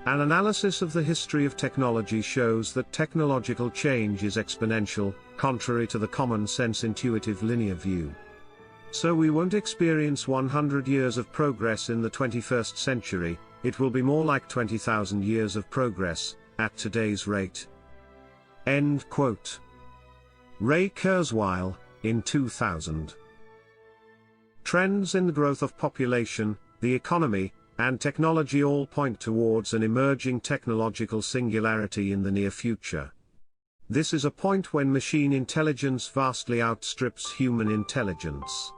An analysis of the history of technology shows that technological change is exponential, contrary to the common sense intuitive linear view. So we won't experience 100 years of progress in the 21st century, it will be more like 20,000 years of progress, at today's rate. End quote. Ray Kurzweil, in 2000. Trends in the growth of population, the economy, and technology all point towards an emerging technological singularity in the near future. This is a point when machine intelligence vastly outstrips human intelligence.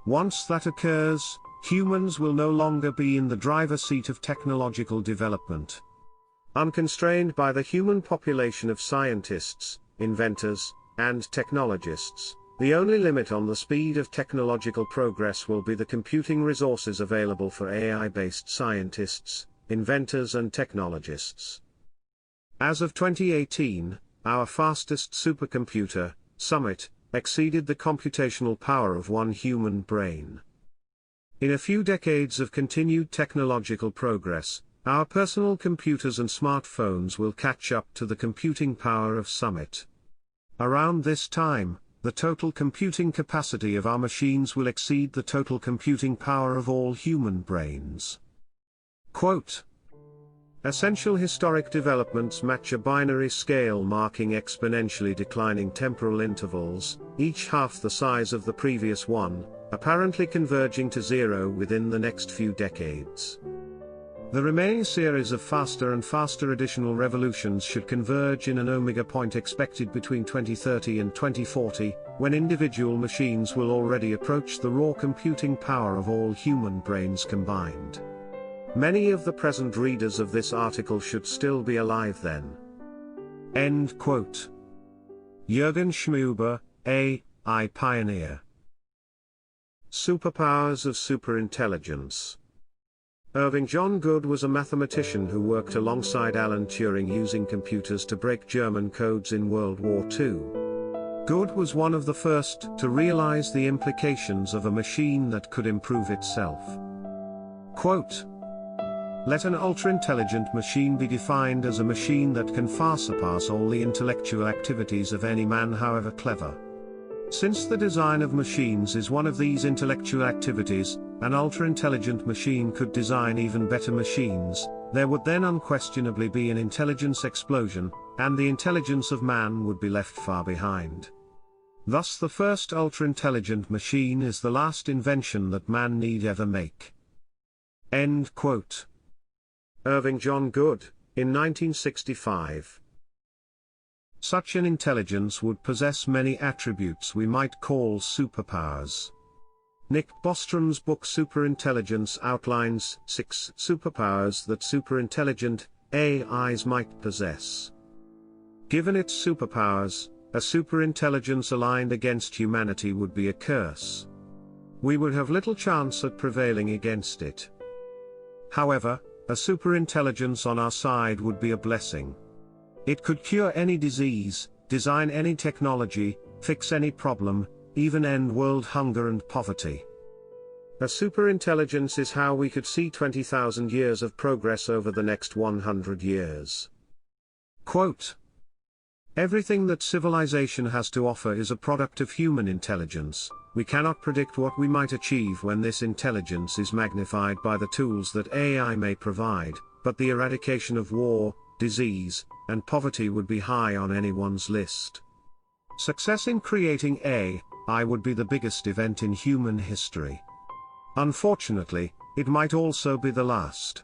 Once that occurs, humans will no longer be in the driver's seat of technological development. Unconstrained by the human population of scientists, inventors, and technologists, the only limit on the speed of technological progress will be the computing resources available for AI-based scientists, inventors and technologists. As of 2018, our fastest supercomputer, Summit, exceeded the computational power of one human brain. In a few decades of continued technological progress, our personal computers and smartphones will catch up to the computing power of Summit. Around this time, the total computing capacity of our machines will exceed the total computing power of all human brains. Quote, essential historic developments match a binary scale marking exponentially declining temporal intervals, each half the size of the previous one, apparently converging to zero within the next few decades. The remaining series of faster and faster additional revolutions should converge in an omega point expected between 2030 and 2040, when individual machines will already approach the raw computing power of all human brains combined. Many of the present readers of this article should still be alive then. End quote. Jürgen Schmuber, AI Pioneer. Superpowers of Superintelligence. Irving John Good was a mathematician who worked alongside Alan Turing using computers to break German codes in World War II. Good was one of the first to realize the implications of a machine that could improve itself. Quote, let an ultra-intelligent machine be defined as a machine that can far surpass all the intellectual activities of any man, however clever. Since the design of machines is one of these intellectual activities, an ultra-intelligent machine could design even better machines. There would then unquestionably be an intelligence explosion, and the intelligence of man would be left far behind. Thus the first ultra-intelligent machine is the last invention that man need ever make. End quote. Irving John Good, in 1965. Such an intelligence would possess many attributes we might call superpowers. Nick Bostrom's book Superintelligence outlines 6 superpowers that superintelligent AIs might possess. Given its superpowers, a superintelligence aligned against humanity would be a curse. We would have little chance at prevailing against it. However, a superintelligence on our side would be a blessing. It could cure any disease, design any technology, fix any problem, even end world hunger and poverty. A superintelligence is how we could see 20,000 years of progress over the next 100 years. Quote, everything that civilization has to offer is a product of human intelligence. We cannot predict what we might achieve when this intelligence is magnified by the tools that AI may provide, but the eradication of war, disease, and poverty would be high on anyone's list. Success in creating AI would be the biggest event in human history. Unfortunately, it might also be the last.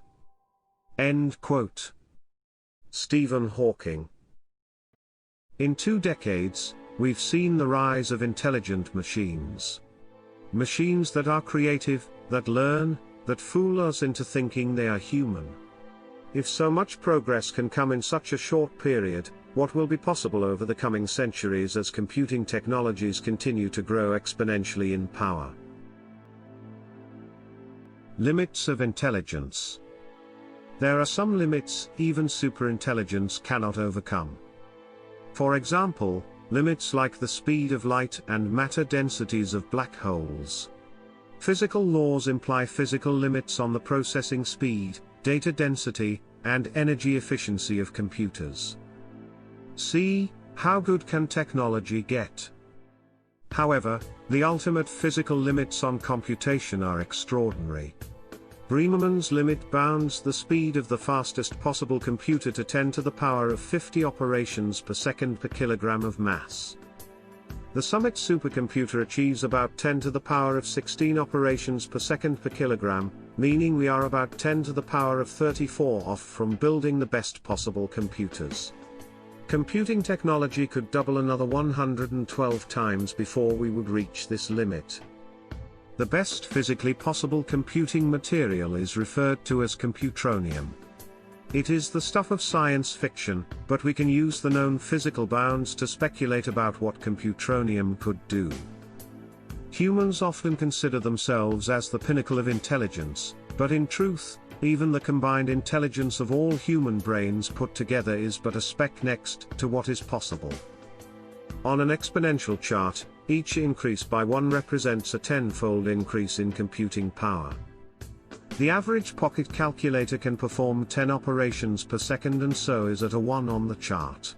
End quote. Stephen Hawking. In 2 decades, we've seen the rise of intelligent machines. Machines that are creative, that learn, that fool us into thinking they are human. If so much progress can come in such a short period, what will be possible over the coming centuries as computing technologies continue to grow exponentially in power? Limits of intelligence. There are some limits even superintelligence cannot overcome. For example, limits like the speed of light and matter densities of black holes. Physical laws imply physical limits on the processing speed, data density, and energy efficiency of computers. See, how good can technology get? However, the ultimate physical limits on computation are extraordinary. Bremerman's limit bounds the speed of the fastest possible computer to 10 to the power of 50 operations per second per kilogram of mass. The Summit supercomputer achieves about 10 to the power of 16 operations per second per kilogram, meaning we are about 10 to the power of 34 off from building the best possible computers. Computing technology could double another 112 times before we would reach this limit. The best physically possible computing material is referred to as computronium. It is the stuff of science fiction, but we can use the known physical bounds to speculate about what computronium could do. Humans often consider themselves as the pinnacle of intelligence, but in truth, even the combined intelligence of all human brains put together is but a speck next to what is possible. On an exponential chart, each increase by 1 represents a 10-fold increase in computing power. The average pocket calculator can perform 10 operations per second, and so is at a 1 on the chart.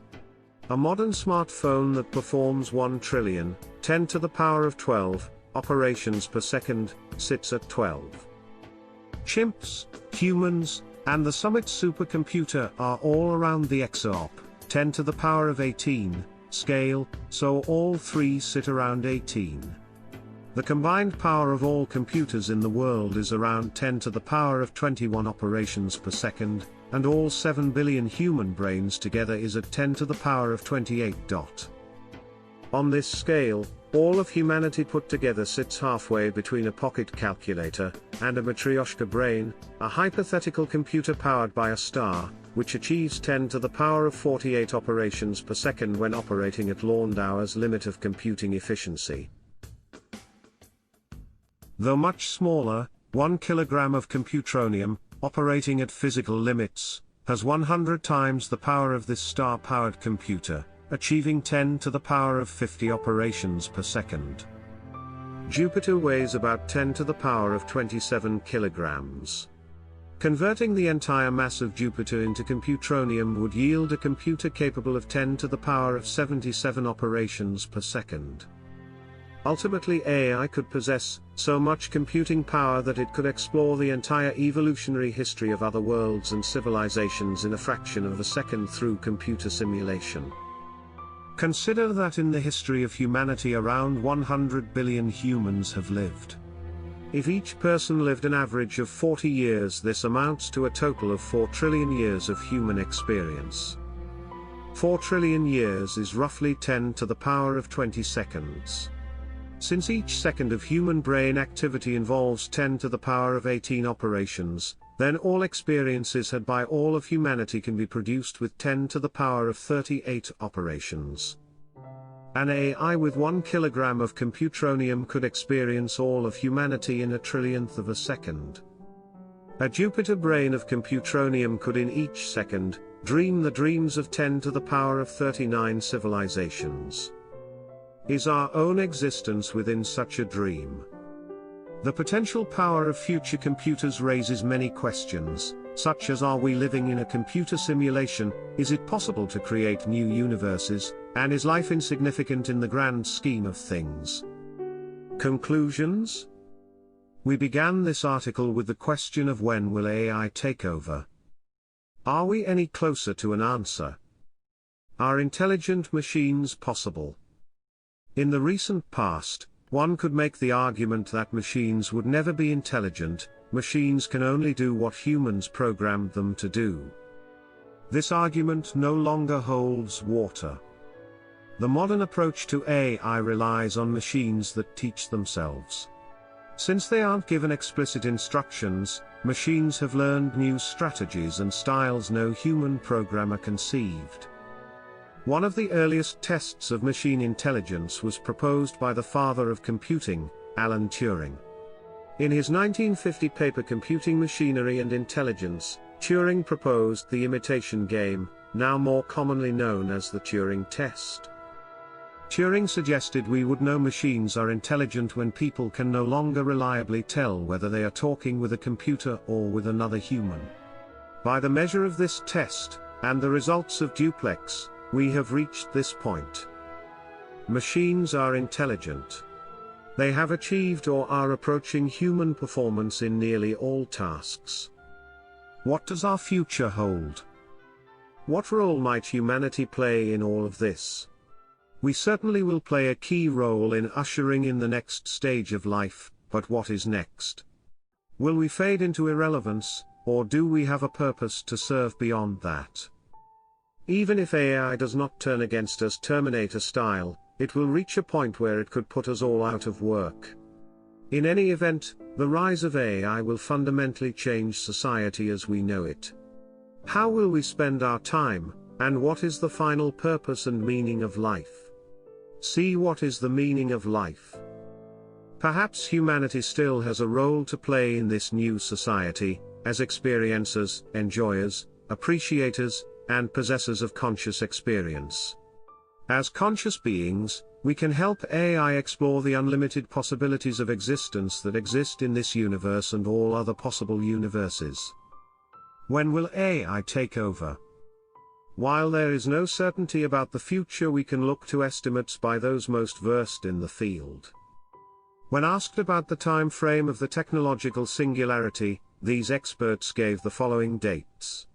A modern smartphone that performs 1 trillion, 10 to the power of 12, operations per second, sits at 12. Chimps, humans, and the Summit supercomputer are all around the exaop, 10 to the power of 18, scale, so all three sit around 18. The combined power of all computers in the world is around 10 to the power of 21 operations per second, and all 7 billion human brains together is at 10 to the power of 28. On this scale, all of humanity put together sits halfway between a pocket calculator and a Matryoshka brain, a hypothetical computer powered by a star, which achieves 10 to the power of 48 operations per second when operating at Landauer's limit of computing efficiency. Though much smaller, 1 kilogram of computronium, operating at physical limits, has 100 times the power of this star-powered computer, achieving 10 to the power of 50 operations per second. Jupiter weighs about 10 to the power of 27 kilograms. Converting the entire mass of Jupiter into computronium would yield a computer capable of 10 to the power of 77 operations per second. Ultimately, AI could possess so much computing power that it could explore the entire evolutionary history of other worlds and civilizations in a fraction of a second through computer simulation. Consider that in the history of humanity around 100 billion humans have lived. If each person lived an average of 40 years, this amounts to a total of 4 trillion years of human experience. 4 trillion years is roughly 10 to the power of 20 seconds. Since each second of human brain activity involves 10 to the power of 18 operations, then all experiences had by all of humanity can be produced with 10 to the power of 38 operations. An AI with 1 kilogram of computronium could experience all of humanity in a trillionth of a second. A Jupiter brain of computronium could in each second dream the dreams of 10 to the power of 39 civilizations. Is our own existence within such a dream? The potential power of future computers raises many questions, such as, are we living in a computer simulation, is it possible to create new universes, and is life insignificant in the grand scheme of things? Conclusions? We began this article with the question of when will AI take over? Are we any closer to an answer? Are intelligent machines possible? In the recent past, one could make the argument that machines would never be intelligent, machines can only do what humans programmed them to do. This argument no longer holds water. The modern approach to AI relies on machines that teach themselves. Since they aren't given explicit instructions, machines have learned new strategies and styles no human programmer conceived. One of the earliest tests of machine intelligence was proposed by the father of computing, Alan Turing. In his 1950 paper Computing Machinery and Intelligence, Turing proposed the imitation game, now more commonly known as the Turing test. Turing suggested we would know machines are intelligent when people can no longer reliably tell whether they are talking with a computer or with another human. By the measure of this test, and the results of duplex, we have reached this point. Machines are intelligent. They have achieved or are approaching human performance in nearly all tasks. What does our future hold? What role might humanity play in all of this? We certainly will play a key role in ushering in the next stage of life, but what is next? Will we fade into irrelevance, or do we have a purpose to serve beyond that? Even if AI does not turn against us Terminator style, it will reach a point where it could put us all out of work. In any event, the rise of AI will fundamentally change society as we know it. How will we spend our time, and what is the final purpose and meaning of life? See, what is the meaning of life? Perhaps humanity still has a role to play in this new society, as experiencers, enjoyers, appreciators, and possessors of conscious experience. As conscious beings, we can help AI explore the unlimited possibilities of existence that exist in this universe and all other possible universes. When will AI take over? While there is no certainty about the future, we can look to estimates by those most versed in the field. When asked about the time frame of the technological singularity, these experts gave the following dates.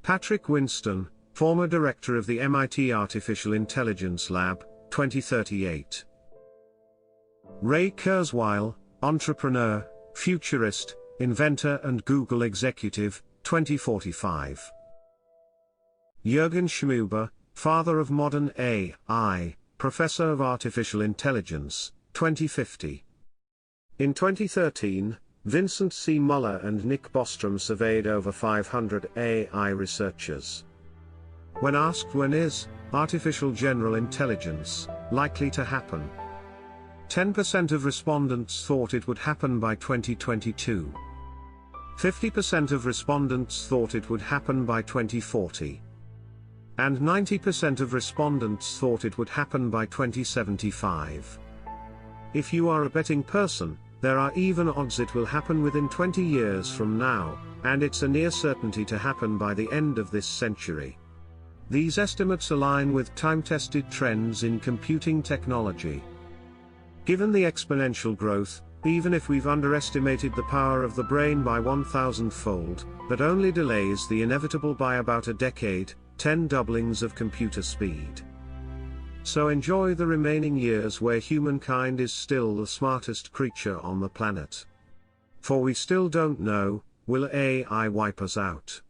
Patrick Winston, former director of the MIT Artificial Intelligence Lab, 2038. Ray Kurzweil, entrepreneur, futurist, inventor and Google executive, 2045. Jürgen Schmuber, father of modern AI, professor of artificial intelligence, 2050. In 2013, Vincent C. Muller and Nick Bostrom surveyed over 500 AI researchers. When asked when is artificial general intelligence likely to happen, 10% of respondents thought it would happen by 2022. 50% of respondents thought it would happen by 2040. And 90% of respondents thought it would happen by 2075. If you are a betting person, there are even odds it will happen within 20 years from now, and it's a near certainty to happen by the end of this century. These estimates align with time-tested trends in computing technology. Given the exponential growth, even if we've underestimated the power of the brain by 1,000-fold, that only delays the inevitable by about a decade, 10 doublings of computer speed. So enjoy the remaining years where humankind is still the smartest creature on the planet. For we still don't know, will AI wipe us out?